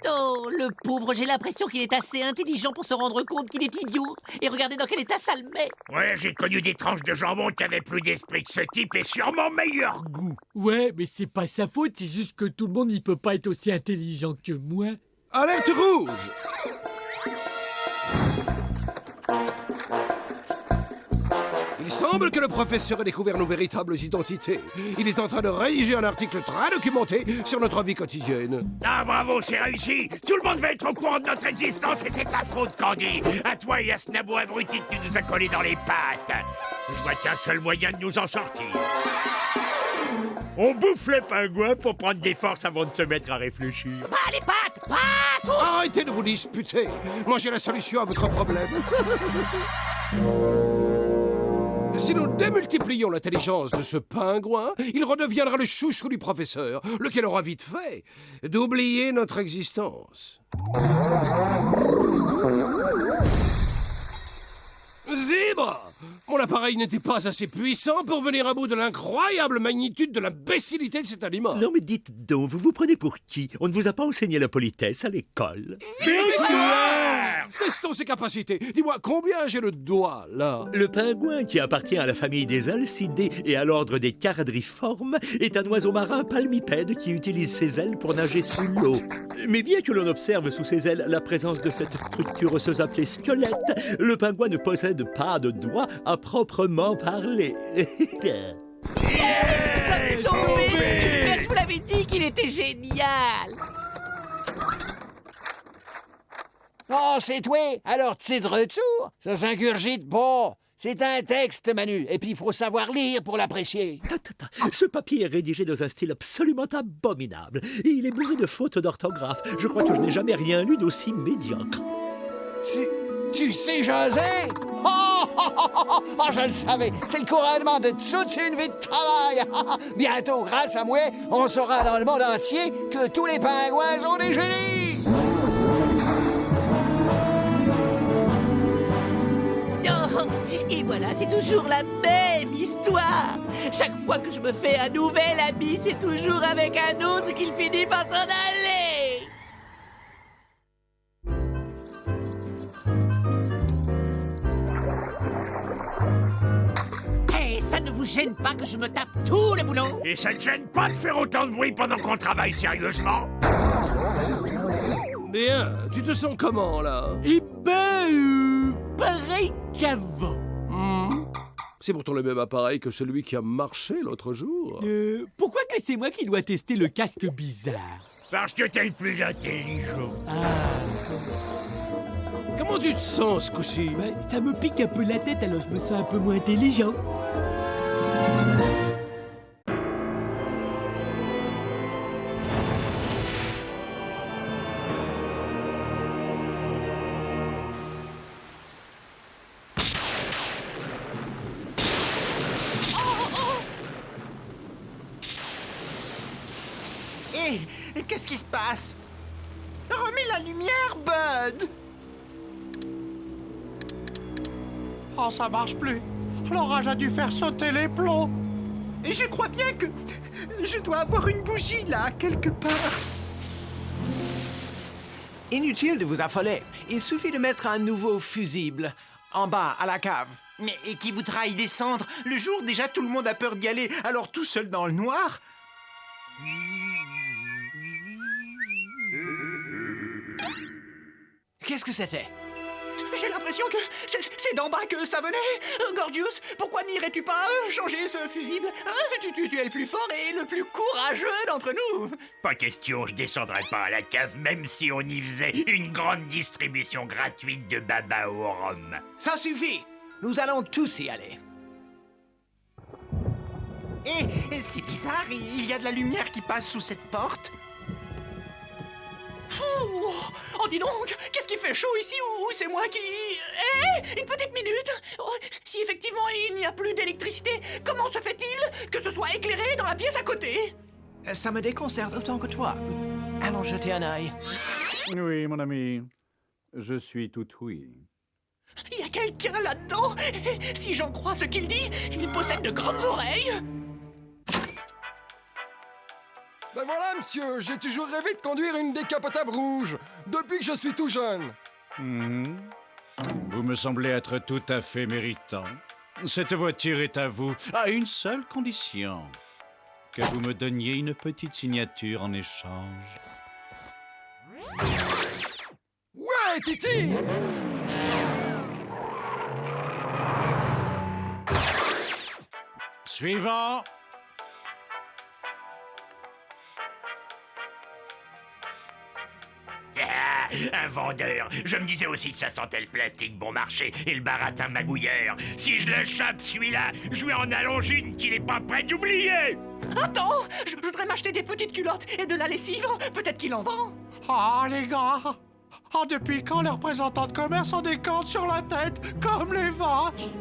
Oh, le pauvre, j'ai l'impression qu'il est assez intelligent pour se rendre compte qu'il est idiot. Et regardez dans quel état ça le met. Ouais, j'ai connu des tranches de jambon qui avaient plus d'esprit que ce type et sûrement meilleur goût. Ouais, mais c'est pas sa faute, c'est juste que tout le monde n'y peut pas être aussi intelligent que moi. Alerte rouge! Il semble que le professeur ait découvert nos véritables identités. Il est en train de rédiger un article très documenté sur notre vie quotidienne. Ah, bravo, c'est réussi. Tout le monde va être au courant de notre existence et c'est ta faute, Candy. À toi et à ce nabot abruti que tu nous as collé dans les pattes. Je vois qu'un seul moyen de nous en sortir. On bouffe les pingouins pour prendre des forces avant de se mettre à réfléchir. Pas les pattes! Pas tous! Arrêtez de vous disputer. Moi, j'ai la solution à votre problème. Si nous démultiplions l'intelligence de ce pingouin, il redeviendra le chouchou du professeur, lequel aura vite fait d'oublier notre existence. Zèbre! Mon appareil n'était pas assez puissant pour venir à bout de l'incroyable magnitude de l'imbécilité de cet animal. Non mais dites donc, vous vous prenez pour qui? On ne vous a pas enseigné la politesse à l'école. Testons ses capacités. Dis-moi, combien j'ai le doigt, là? Le pingouin, qui appartient à la famille des alcidés et à l'ordre des charadriformes, est un oiseau marin palmipède qui utilise ses ailes pour nager sous l'eau. Mais bien que l'on observe sous ses ailes la présence de cette structure osseuse appelée squelette, le pingouin ne possède pas de doigts à proprement parler. Sauvé! Super, je vous l'avais dit qu'il Il était génial. Oh, c'est toi? Alors, t'es de retour? Ça s'ingurgite pas. C'est un texte, Manu, et puis il faut savoir lire pour l'apprécier. Ce papier est rédigé dans un style absolument abominable. Et il est bourré de fautes d'orthographe. Je crois que je n'ai jamais rien lu d'aussi médiocre. Tu sais jaser? Oh, je le savais. C'est le couronnement de toute une vie de travail. Bientôt, grâce à moi, on saura dans le monde entier que tous les pingouins sont des génies. Oh, et voilà, c'est toujours la même histoire. Chaque fois que je me fais un nouvel ami, c'est toujours avec un autre qu'il finit par s'en aller. Hey, ça ne vous gêne pas que je me tape tout le boulot? Et ça te gêne pas de faire autant de bruit pendant qu'on travaille sérieusement? Bien, tu te sens comment, là? Eh ben, pareil qu'avant. C'est pourtant le même appareil que celui qui a marché l'autre jour. Pourquoi que c'est moi qui dois tester le casque bizarre? Parce que t'es le plus intelligent. Comment tu te sens ce coup-ci? Ça me pique un peu la tête, alors je me sens un peu moins intelligent. Hé, qu'est-ce qui se passe? Remets la lumière, Bud! Oh, ça marche plus. L'orage a dû faire sauter les plombs. Je crois bien que je dois avoir une bougie là, quelque part. Inutile de vous affoler. Il suffit de mettre un nouveau fusible en bas, à la cave. Mais et qui voudra y descendre? Le jour, déjà, tout le monde a peur d'y aller, alors tout seul dans le noir? Qu'est-ce que c'était? J'ai l'impression que c'est d'en bas que ça venait. Gorgius, pourquoi n'irais-tu pas changer ce fusible? Tu es le plus fort et le plus courageux d'entre nous. Pas question, je descendrai pas à la cave, même si on y faisait une grande distribution gratuite de baba au rhum. Ça suffit. Nous allons tous y aller. Et c'est bizarre, il y a de la lumière qui passe sous cette porte. Oh, dis donc, qu'est-ce qui fait chaud ici ou c'est moi qui... Hé, une petite minute. Oh, si effectivement il n'y a plus d'électricité, comment se fait-il que ce soit éclairé dans la pièce à côté? Ça me déconcerte autant que toi. Allons jeter un œil. Oui, mon ami. Je suis tout oui. Il y a quelqu'un là-dedans. Si j'en crois ce qu'il dit, il possède de grandes oreilles. Ben voilà, monsieur, j'ai toujours rêvé de conduire une décapotable rouge, depuis que je suis tout jeune. Vous me semblez être tout à fait méritant. Cette voiture est à vous, à une seule condition. Que vous me donniez une petite signature en échange. Ouais, Titi! Suivant. Un vendeur. Je me disais aussi que ça sentait le plastique bon marché et le baratin magouilleur. Si je le chope, celui-là, je vais en allonger une qu'il n'est pas prêt d'oublier. Attends, je voudrais m'acheter des petites culottes et de la lessive. Peut-être qu'il en vend. Ah, les gars! Ah, depuis quand les représentants de commerce ont des cordes sur la tête, comme les vaches?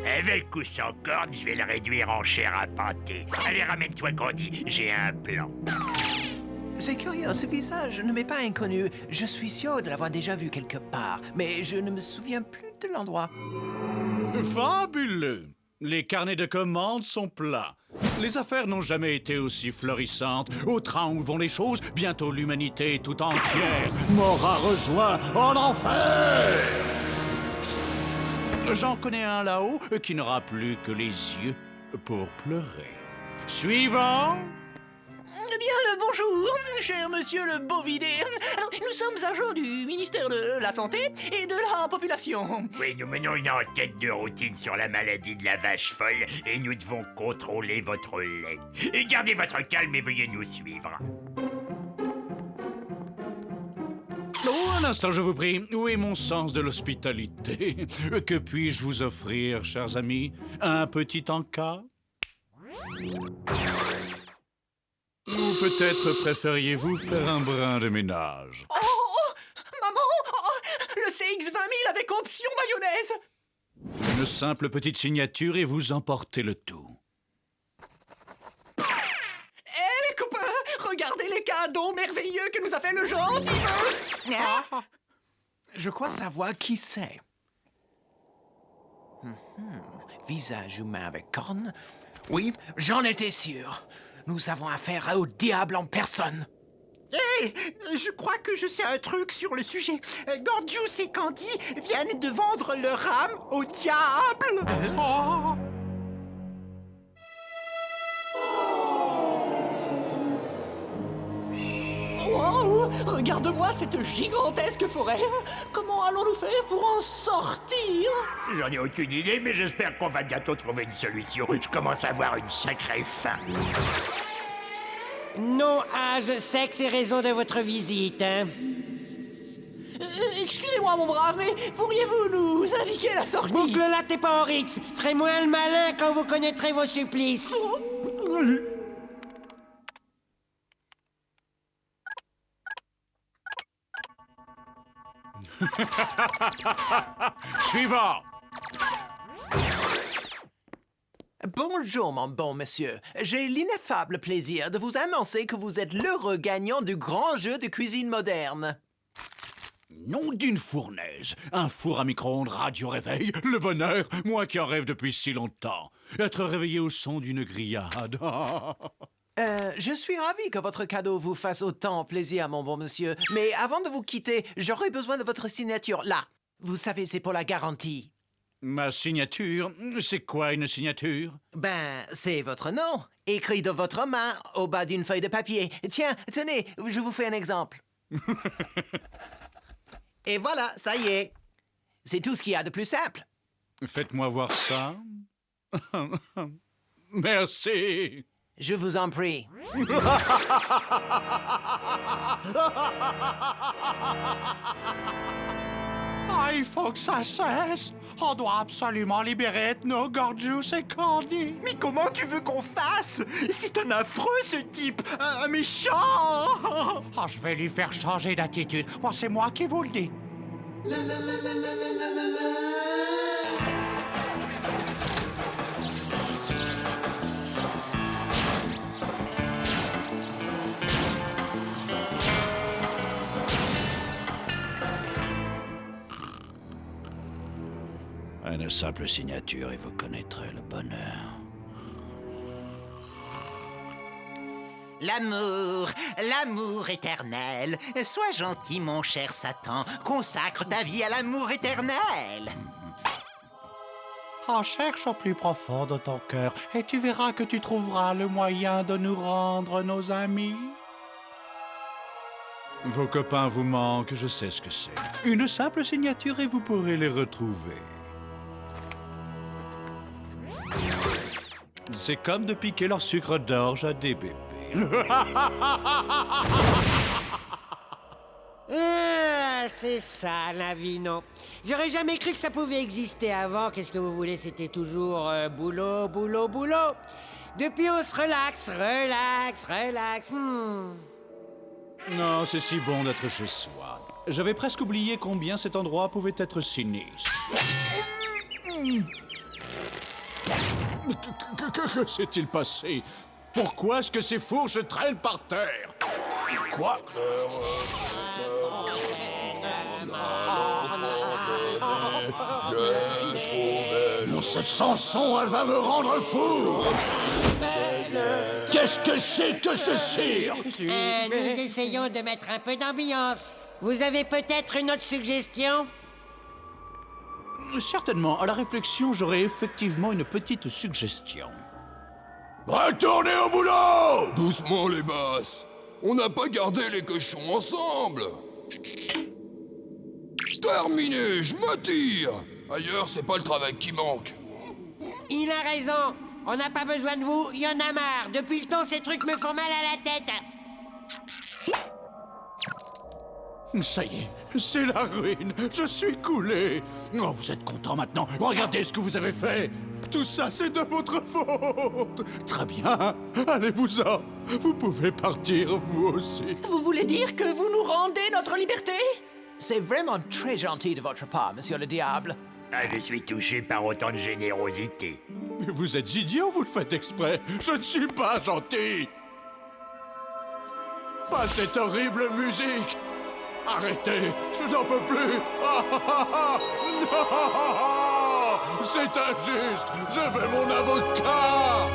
Avec ou sans corde, je vais le réduire en chair à pâté. Allez, ramène-toi, Candy, j'ai un plan. C'est curieux, ce visage ne m'est pas inconnu. Je suis sûr de l'avoir déjà vu quelque part, mais je ne me souviens plus de l'endroit. Fabuleux! Les carnets de commandes sont plats. Les affaires n'ont jamais été aussi florissantes. Au train où vont les choses, bientôt l'humanité tout entière m'aura rejoint en enfer! J'en connais un là-haut qui n'aura plus que les yeux pour pleurer. Suivant! Eh bien, Bonjour, cher monsieur le Bovidé. Alors, nous sommes agents du ministère de la Santé et de la Population. Oui, nous menons une enquête de routine sur la maladie de la vache folle et nous devons contrôler votre lait. Et gardez votre calme et veuillez nous suivre. Oh, un instant, je vous prie. Où est mon sens de l'hospitalité? Que puis-je vous offrir, chers amis? Un petit encas? Ou peut-être préfériez-vous faire un brin de ménage? Oh, maman, le CX 20 000 avec option mayonnaise. Une simple petite signature et vous emportez le tout. Hé, les copains, regardez les cadeaux merveilleux que nous a fait le gentil. Je crois savoir qui c'est. Visage humain avec cornes. Oui, j'en étais sûr. Nous avons affaire au diable en personne. Hé, je crois que je sais un truc sur le sujet. Gorgius et Candy viennent de vendre leur âme au diable. Oh. Wow, regarde-moi cette gigantesque forêt. Comment allons-nous faire pour en sortir? J'en ai aucune idée, mais j'espère qu'on va bientôt trouver une solution. Je commence à avoir une sacrée faim. Nom, âge, sexe et raison de votre visite, hein? Excusez-moi, mon brave, mais pourriez-vous nous indiquer la sortie? Boucle-la, t'es pas en Rix. Ferez-moi le malin quand vous connaîtrez vos supplices. Suivant! Bonjour, mon bon monsieur. J'ai l'ineffable plaisir de vous annoncer que vous êtes l'heureux gagnant du grand jeu de cuisine moderne. Nom d'une fournaise. Un four à micro-ondes radio-réveil. Le bonheur, moi qui en rêve depuis si longtemps. Être réveillé au son d'une grillade. Je suis ravi que votre cadeau vous fasse autant plaisir, mon bon monsieur. Mais avant de vous quitter, j'aurais besoin de votre signature. Là, vous savez, c'est pour la garantie. Ma signature? C'est quoi une signature? Ben, c'est votre nom, écrit de votre main au bas d'une feuille de papier. Tiens, tenez, je vous fais un exemple. Et voilà, ça y est. C'est tout ce qu'il y a de plus simple. Faites-moi voir ça. Merci. Je vous en prie. Ah, il faut que ça cesse. On doit absolument libérer Ethno, Gorgius et Candy. Mais comment tu veux qu'on fasse? C'est un affreux, ce type. Un méchant. Ah, je vais lui faire changer d'attitude. Oh, c'est moi qui vous le dis. Une simple signature et vous connaîtrez le bonheur. L'amour éternel. Sois gentil, mon cher Satan. Consacre ta vie à l'amour éternel. Ah, cherche au plus profond de ton cœur et tu verras que tu trouveras le moyen de nous rendre nos amis. Vos copains vous manquent, je sais ce que c'est. Une simple signature et vous pourrez les retrouver. C'est comme de piquer leur sucre d'orge à des bébés. Ah, c'est ça, la vie, non. J'aurais jamais cru que ça pouvait exister avant. Qu'est-ce que vous voulez, c'était toujours boulot, boulot, boulot. Depuis, on se relaxe. Non, c'est si bon d'être chez soi. J'avais presque oublié combien cet endroit pouvait être sinistre. Que s'est-il passé? Pourquoi est-ce que ces fourches traînent par terre? Quoi? Cette chanson, elle va me rendre fou! Qu'est-ce que c'est que ce cirque? Nous essayons de mettre un peu d'ambiance. Vous avez peut-être une autre suggestion? Certainement. À la réflexion, j'aurais effectivement une petite suggestion. Retournez au boulot! Doucement, les basses. On n'a pas gardé les cochons ensemble. Terminé, je me tire. Ailleurs, c'est pas le travail qui manque. Il a raison. On n'a pas besoin de vous, il y en a marre. Depuis le temps, ces trucs me font mal à la tête. Ça y est, c'est la ruine. Je suis coulé. Oh, vous êtes content maintenant. Regardez ce que vous avez fait. Tout ça, c'est de votre faute. Très bien. Allez-vous-en. Vous pouvez partir, vous aussi. Vous voulez dire que vous nous rendez notre liberté? C'est vraiment très gentil de votre part, monsieur le diable. Ah, je suis touché par autant de générosité. Mais vous êtes idiot, vous le faites exprès. Je ne suis pas gentil. Pas cette horrible musique. Arrêtez, je n'en peux plus. Non, c'est injuste. Je veux mon avocat.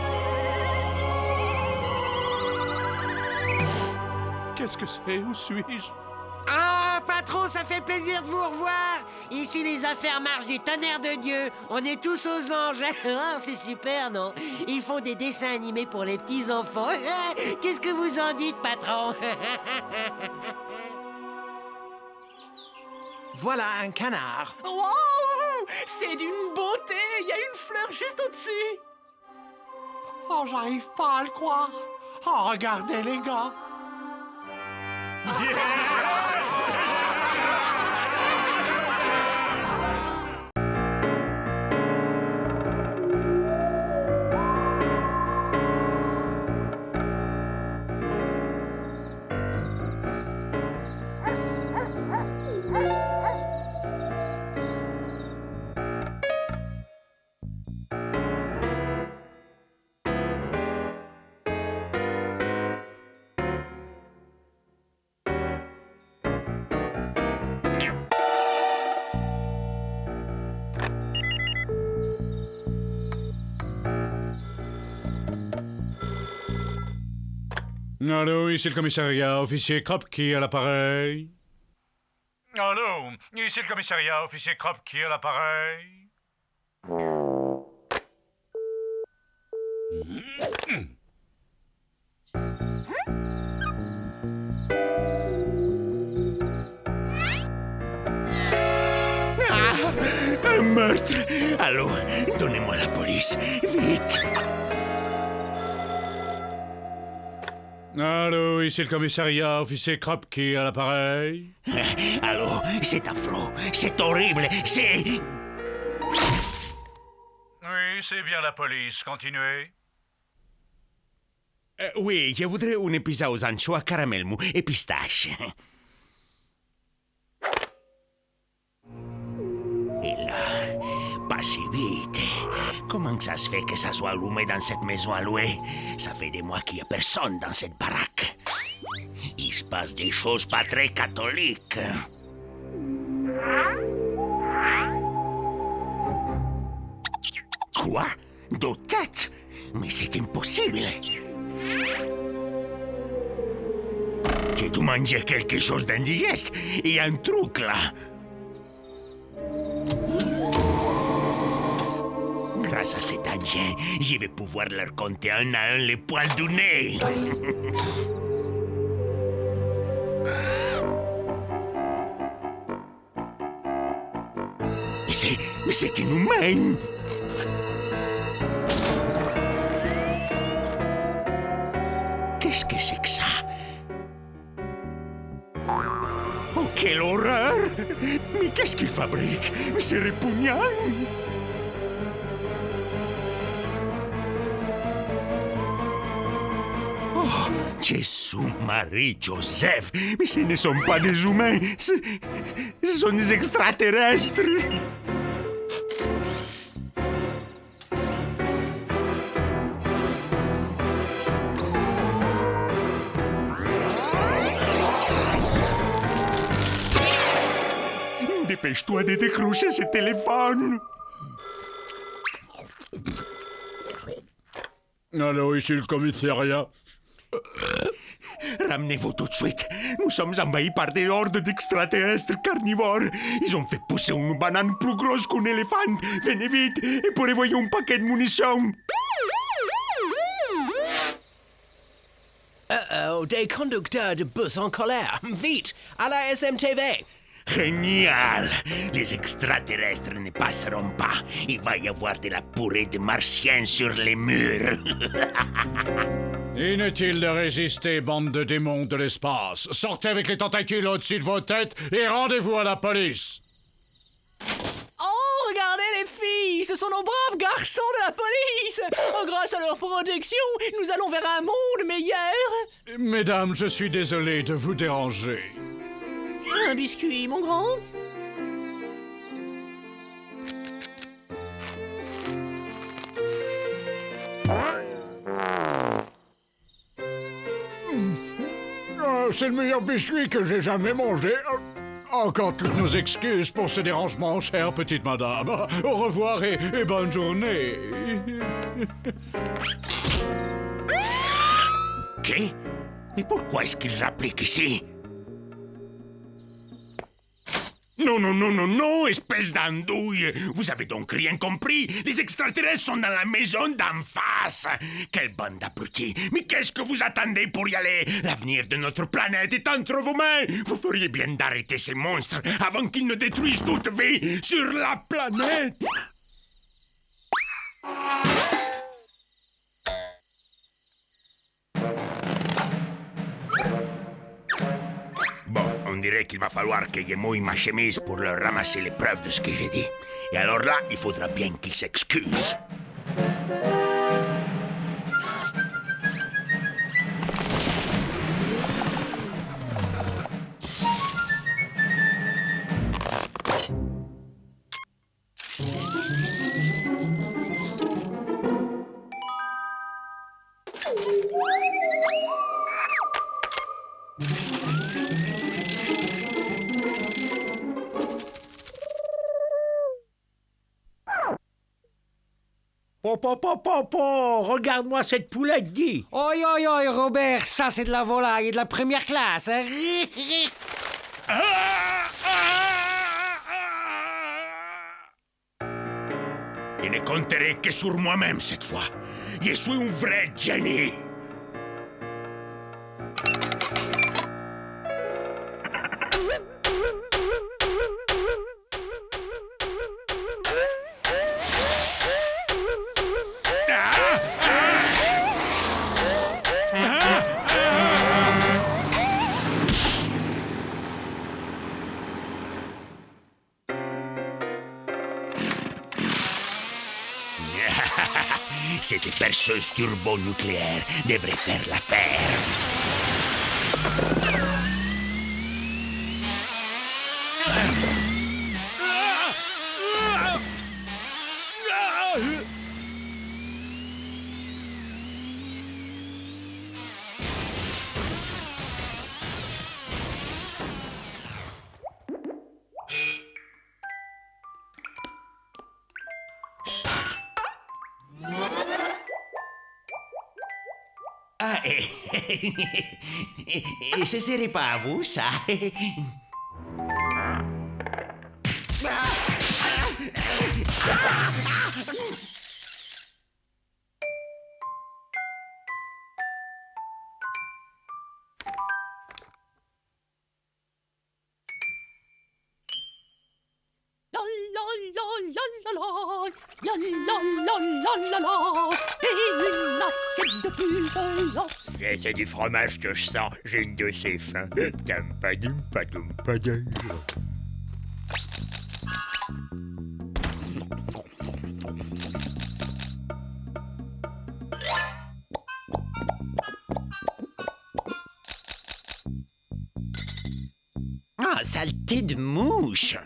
Qu'est-ce que c'est? Où suis-je? Ah, patron, ça fait plaisir de vous revoir. Ici, les affaires marchent du tonnerre de Dieu. On est tous aux anges. Ah, c'est super, non? Ils font des dessins animés pour les petits-enfants. Qu'est-ce que vous en dites, patron? Voilà un canard. Wow! C'est d'une beauté! Il y a une fleur juste au-dessus. Oh, j'arrive pas à le croire. Oh, regardez, les gars. Allô, ici le commissariat, officier Kropki à l'appareil. Allô, ici le commissariat, officier Kropki à l'appareil. Un meurtre! Allô, donnez-moi la police, vite! Allô, ici le commissariat, officier Kropki à l'appareil. Allô, c'est affreux, c'est horrible, c'est... Oui, c'est bien la police, continuez. Oui, je voudrais une pizza aux anchois, caramel mou et pistache. Et là, pas si vite. Comment ça se fait que ça soit allumé dans cette maison à louer? Ça fait des mois qu'il n'y a personne dans cette baraque. Il se passe des choses pas très catholiques. Quoi? Deux têtes? Mais c'est impossible. J'ai dû manger quelque chose d'indigeste. Il y a un truc là. Grâce à cet engin, je vais pouvoir leur compter un à un les poils du nez. Mais c'est inhumain. Qu'est-ce que c'est que ça? Oh, quelle horreur! Mais qu'est-ce qu'ils fabriquent? C'est répugnant! Oh, Jésus, Marie, Joseph! Mais ce ne sont pas des humains! Ce sont des extraterrestres! Dépêche-toi de décrocher ce téléphone! Allô, ici le commissariat. Ramenez-vous tout de suite. Nous sommes envahis par des hordes d'extraterrestres carnivores. Ils ont fait pousser une banane plus grosse qu'un éléphant. Venez vite et pourrez-vous un paquet de munitions. vidéos des conducteurs de bus en colère. Vite, à la SMTV. Génial! Les extraterrestres ne passeront pas. Il va y avoir de la pourrée de martiens sur les murs. Inutile de résister, bande de démons de l'espace. Sortez avec les tentacules au-dessus de vos têtes et rendez-vous à la police. Oh, regardez les filles, ce sont nos braves garçons de la police. Oh, grâce à leur protection, nous allons vers un monde meilleur. Mesdames, je suis désolé de vous déranger. Un biscuit, mon grand. C'est le meilleur biscuit que j'ai jamais mangé. Encore toutes nos excuses pour ce dérangement, chère petite madame. Au revoir et bonne journée. Qu'est? Mais pourquoi est-ce qu'il l'applique ici? Non, non, non, non, non, espèce d'andouille! Vous avez donc rien compris? Les extraterrestres sont dans la maison d'en face! Quelle bande d'abrutis! Mais qu'est-ce que vous attendez pour y aller? L'avenir de notre planète est entre vos mains! Vous feriez bien d'arrêter ces monstres avant qu'ils ne détruisent toute vie sur la planète! On dirait qu'il va falloir que je mouille ma chemise pour leur ramasser les preuves de ce que j'ai dit. Et alors là, il faudra bien qu'ils s'excusent. Regarde-moi cette poulette, dis. Oi, oi, oi, Robert, ça c'est de la volaille de la première classe. Hein? Je ne compterai que sur moi-même cette fois. Je suis un vrai génie. Cette perceuse turbonucléaire devrait faire l'affaire. Ah, ce serait pas à vous, ça? C'est du fromage que je sens. J'ai une de ces faim. Tampadoum, padoum, padoum. Ah, saleté de mouche!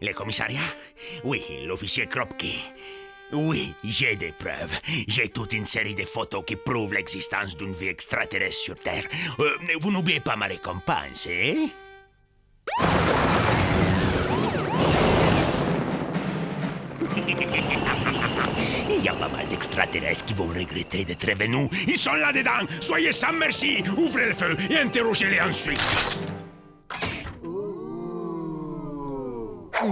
Le commissariat? Oui, l'officier Kropke. Oui, j'ai des preuves. J'ai toute une série de photos qui prouvent l'existence d'une vie extraterrestre sur Terre. Vous n'oubliez pas ma récompense, hein? Il y a pas mal d'extraterrestres qui vont regretter d'être venus. Ils sont là-dedans. Soyez sans merci. Ouvrez le feu et interrogez-les ensuite.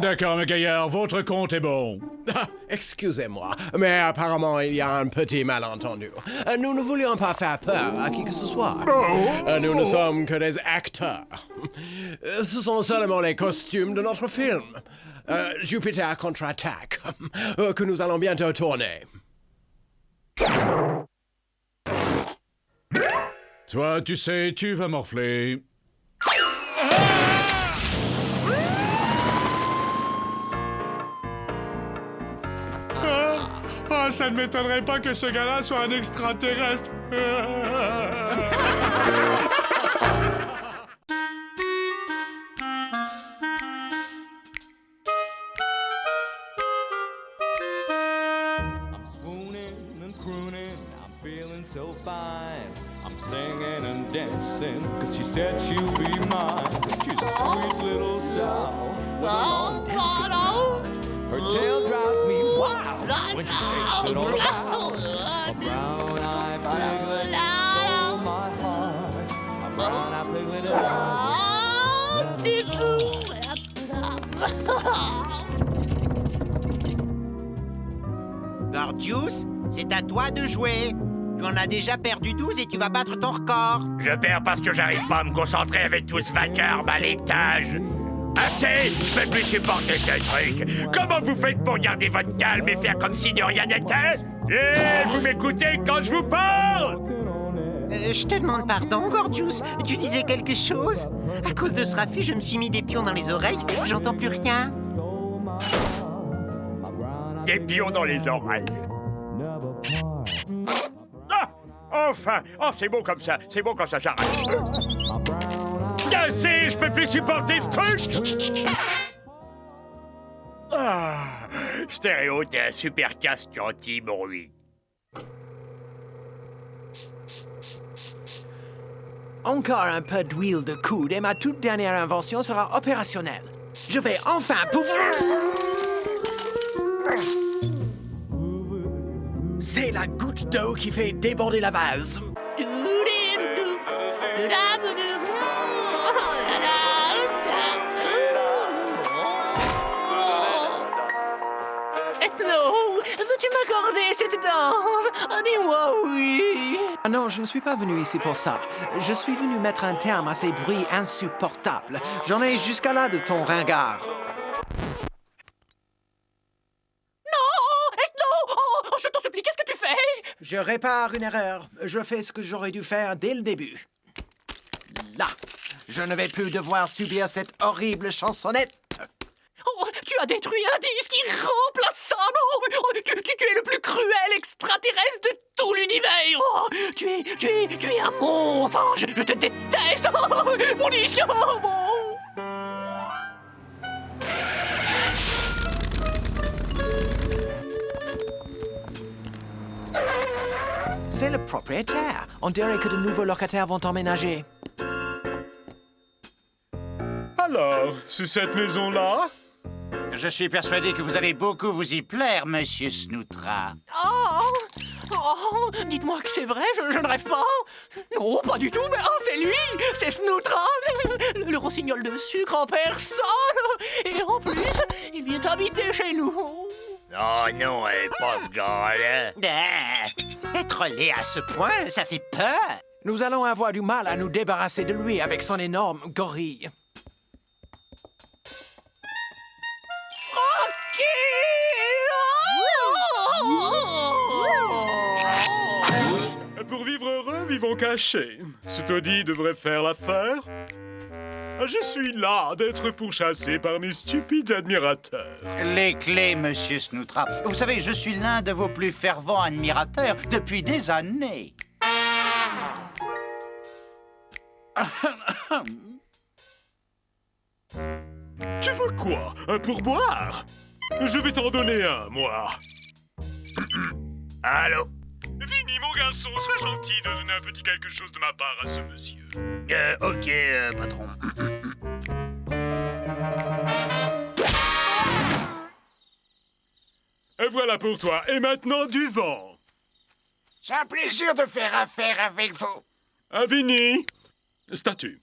D'accord, mes gaillards, votre compte est bon. Excusez-moi, mais apparemment il y a un petit malentendu. Nous ne voulions pas faire peur à qui que ce soit. Nous ne sommes que des acteurs. Ce sont seulement les costumes de notre film. Jupiter contre-attaque, que nous allons bientôt tourner. Toi, tu sais, tu vas morfler. Ah, ça ne m'étonnerait pas que ce gars-là soit un extraterrestre. So fine, I'm singing and dancing, cause she said she'll be mine. She's a sweet little sow with a long delicate snout. Her tail drives me wild when she shakes it all about. A brown-eyed piglet stole my heart. A brown-eyed piglet. Gordius, c'est à toi de jouer. Tu en as déjà perdu 12 et tu vas battre ton record. Je perds parce que j'arrive pas à me concentrer avec tout ce vacarme à l'étage. Assez! Je peux plus supporter ce truc. Comment vous faites pour garder votre calme et faire comme si de rien n'était? Et vous m'écoutez quand je vous parle? Je te demande pardon, Gordius. Tu disais quelque chose? À cause de ce raffut, je me suis mis des pions dans les oreilles. J'entends plus rien. Des pions dans les oreilles. Enfin! Oh, c'est bon comme ça. C'est bon quand ça s'arrête. Assez! Je peux plus supporter ce truc! Ah! Stéréo, t'es un super casque anti-bruit. Encore un peu d'huile de coude et ma toute dernière invention sera opérationnelle. Je vais enfin pouvoir... C'est la goutte d'eau qui fait déborder la vase. Ethno, veux-tu m'accorder cette danse? Dis-moi oui. Ah non, je ne suis pas venu ici pour ça. Je suis venu mettre un terme à ces bruits insupportables. J'en ai jusqu'à là de ton ringard. Je t'en supplie, qu'est-ce que tu fais? Je répare une erreur. Je fais ce que j'aurais dû faire dès le début. Là, je ne vais plus devoir subir cette horrible chansonnette. Oh, tu as détruit un disque irremplaçable. Oh, tu es le plus cruel extraterrestre de tout l'univers. Oh, tu es un monstre. Je te déteste. Mon disque. C'est le propriétaire. On dirait que de nouveaux locataires vont emménager. Alors, c'est cette maison-là? Je suis persuadé que vous allez beaucoup vous y plaire, monsieur Snoutra. Oh, dites-moi que c'est vrai, je ne rêve pas. Non, pas du tout, mais c'est lui, c'est Snoutra, le rossignol de sucre en personne. Et en plus, il vient habiter chez nous. Oh non, pas ce gars-là. Être laid à ce point, ça fait peur. Nous allons avoir du mal à nous débarrasser de lui avec son énorme gorille. Pour vivre heureux, vivons cachés. Ce taudis devrait faire l'affaire. Je suis las d'être pourchassé par mes stupides admirateurs. Les clés, monsieur Snoutra. Vous savez, je suis l'un de vos plus fervents admirateurs depuis des années. Tu veux quoi? Un pourboire? Je vais t'en donner un, moi. Allô? Vinny, mon garçon, sois gentil de donner un petit quelque chose de ma part à ce monsieur. Ok, patron. Et voilà pour toi. Et maintenant, du vent. C'est un plaisir de faire affaire avec vous. À Vinny. Statue.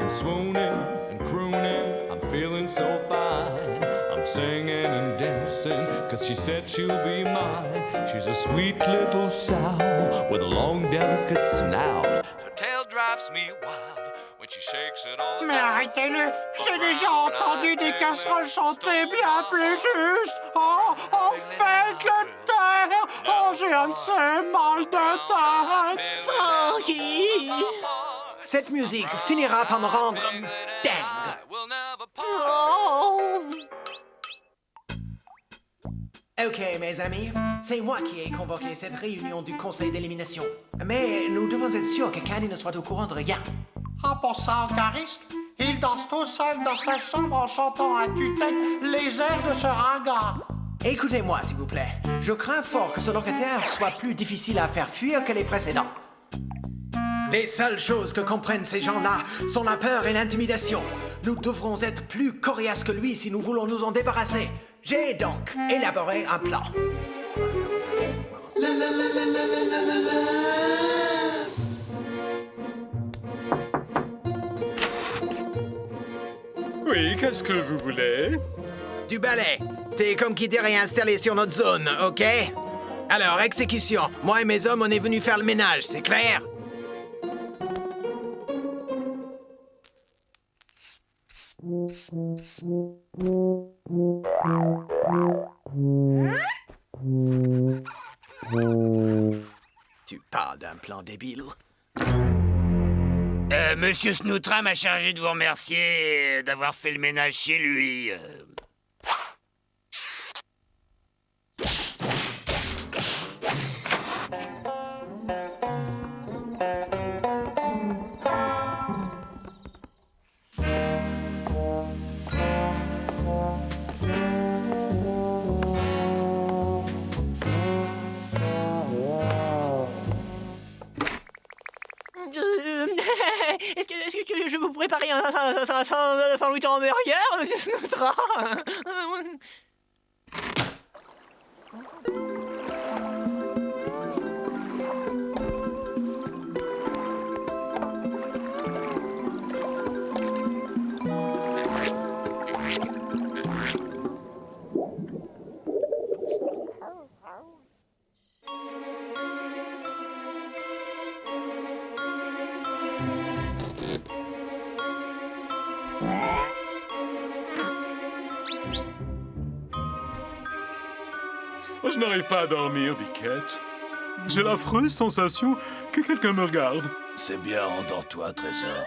I'm swooning and crooning, I'm feeling so fine. I'm singing and dancing, cause she said she'll be mine. She's a sweet little sow with a long, delicate snout. Her tail drives me wild when she shakes it all. Mais arrêtez-le, j'ai déjà entendu des casseroles chanter bien plus juste. Oh, faites le taire. Oh, j'ai un de ces mal de tête. Frankie! Cette musique finira par me rendre dingue. Oh. Ok, mes amis, c'est moi qui ai convoqué cette réunion du conseil d'élimination. Mais nous devons être sûrs que Candy ne soit au courant de rien. En pensant aucun risque, il danse tout seul dans sa chambre en chantant à tue-tête les airs de ce ringard. Écoutez-moi, s'il vous plaît. Je crains fort que ce locataire soit plus difficile à faire fuir que les précédents. Les seules choses que comprennent ces gens-là sont la peur et l'intimidation. Nous devrons être plus coriaces que lui si nous voulons nous en débarrasser. J'ai donc élaboré un plan. Oui, qu'est-ce que vous voulez? Du balai. T'es comme qui t'es réinstallé sur notre zone, ok? Alors, exécution. Moi et mes hommes, on est venus faire le ménage, c'est clair? Tu parles d'un plan débile. Monsieur Snoutra m'a chargé de vous remercier d'avoir fait le ménage chez lui. Est-ce que je vous préparer un sandwich en hamburger, monsieur Snoutra? Je n'arrive pas à dormir, Biquette. J'ai l'affreuse sensation que quelqu'un me regarde. C'est bien, endors-toi, trésor.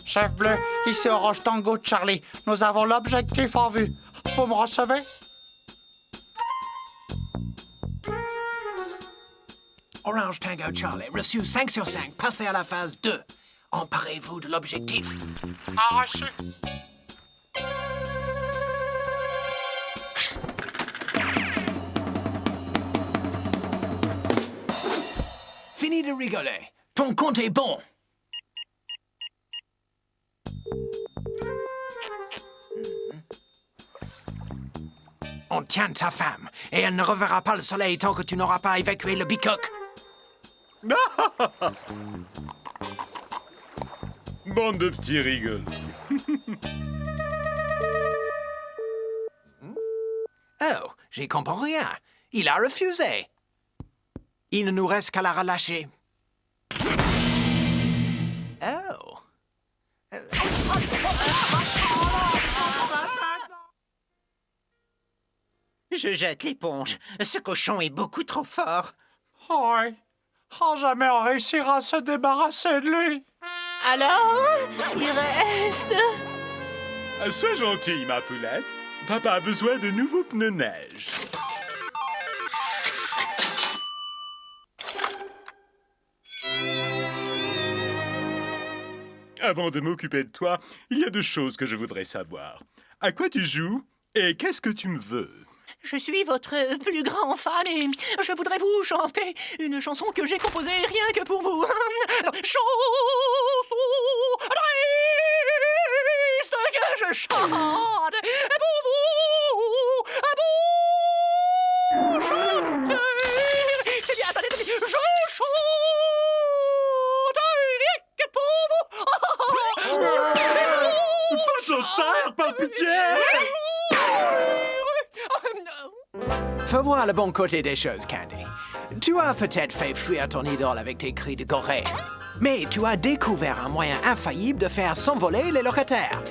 Chef Bleu, ici Orange Tango Charlie. Nous avons l'objectif en vue. Vous me recevez? Orange Tango Charlie, reçu 5 sur 5. Passez à la phase 2. Emparez-vous de l'objectif. En reçu. Fini de rigoler. Ton compte est bon. On tient ta femme, et elle ne reverra pas le soleil tant que tu n'auras pas évacué le bicoque. Bande de petits rigolos. Oh, j'y comprends rien. Il a refusé. Il ne nous reste qu'à la relâcher. Oh. Je jette l'éponge. Ce cochon est beaucoup trop fort. Oui. Oh, jamais on réussira à se débarrasser de lui. Alors, il reste... Sois gentille, ma poulette. Papa a besoin de nouveaux pneus neige. Avant de m'occuper de toi, il y a 2 choses que je voudrais savoir. À quoi tu joues et qu'est-ce que tu me veux? Je suis votre plus grand fan et je voudrais vous chanter une chanson que j'ai composée rien que pour vous. Alors, chanson triste que je chante pour vous, pour chanter. C'est bien, attendez, je chante rien que pour vous. Faut chanter, par pitié! Faut voir le bon côté des choses, Candy. Tu as peut-être fait fuir ton idole avec tes cris de Corée, mais tu as découvert un moyen infaillible de faire s'envoler les locataires.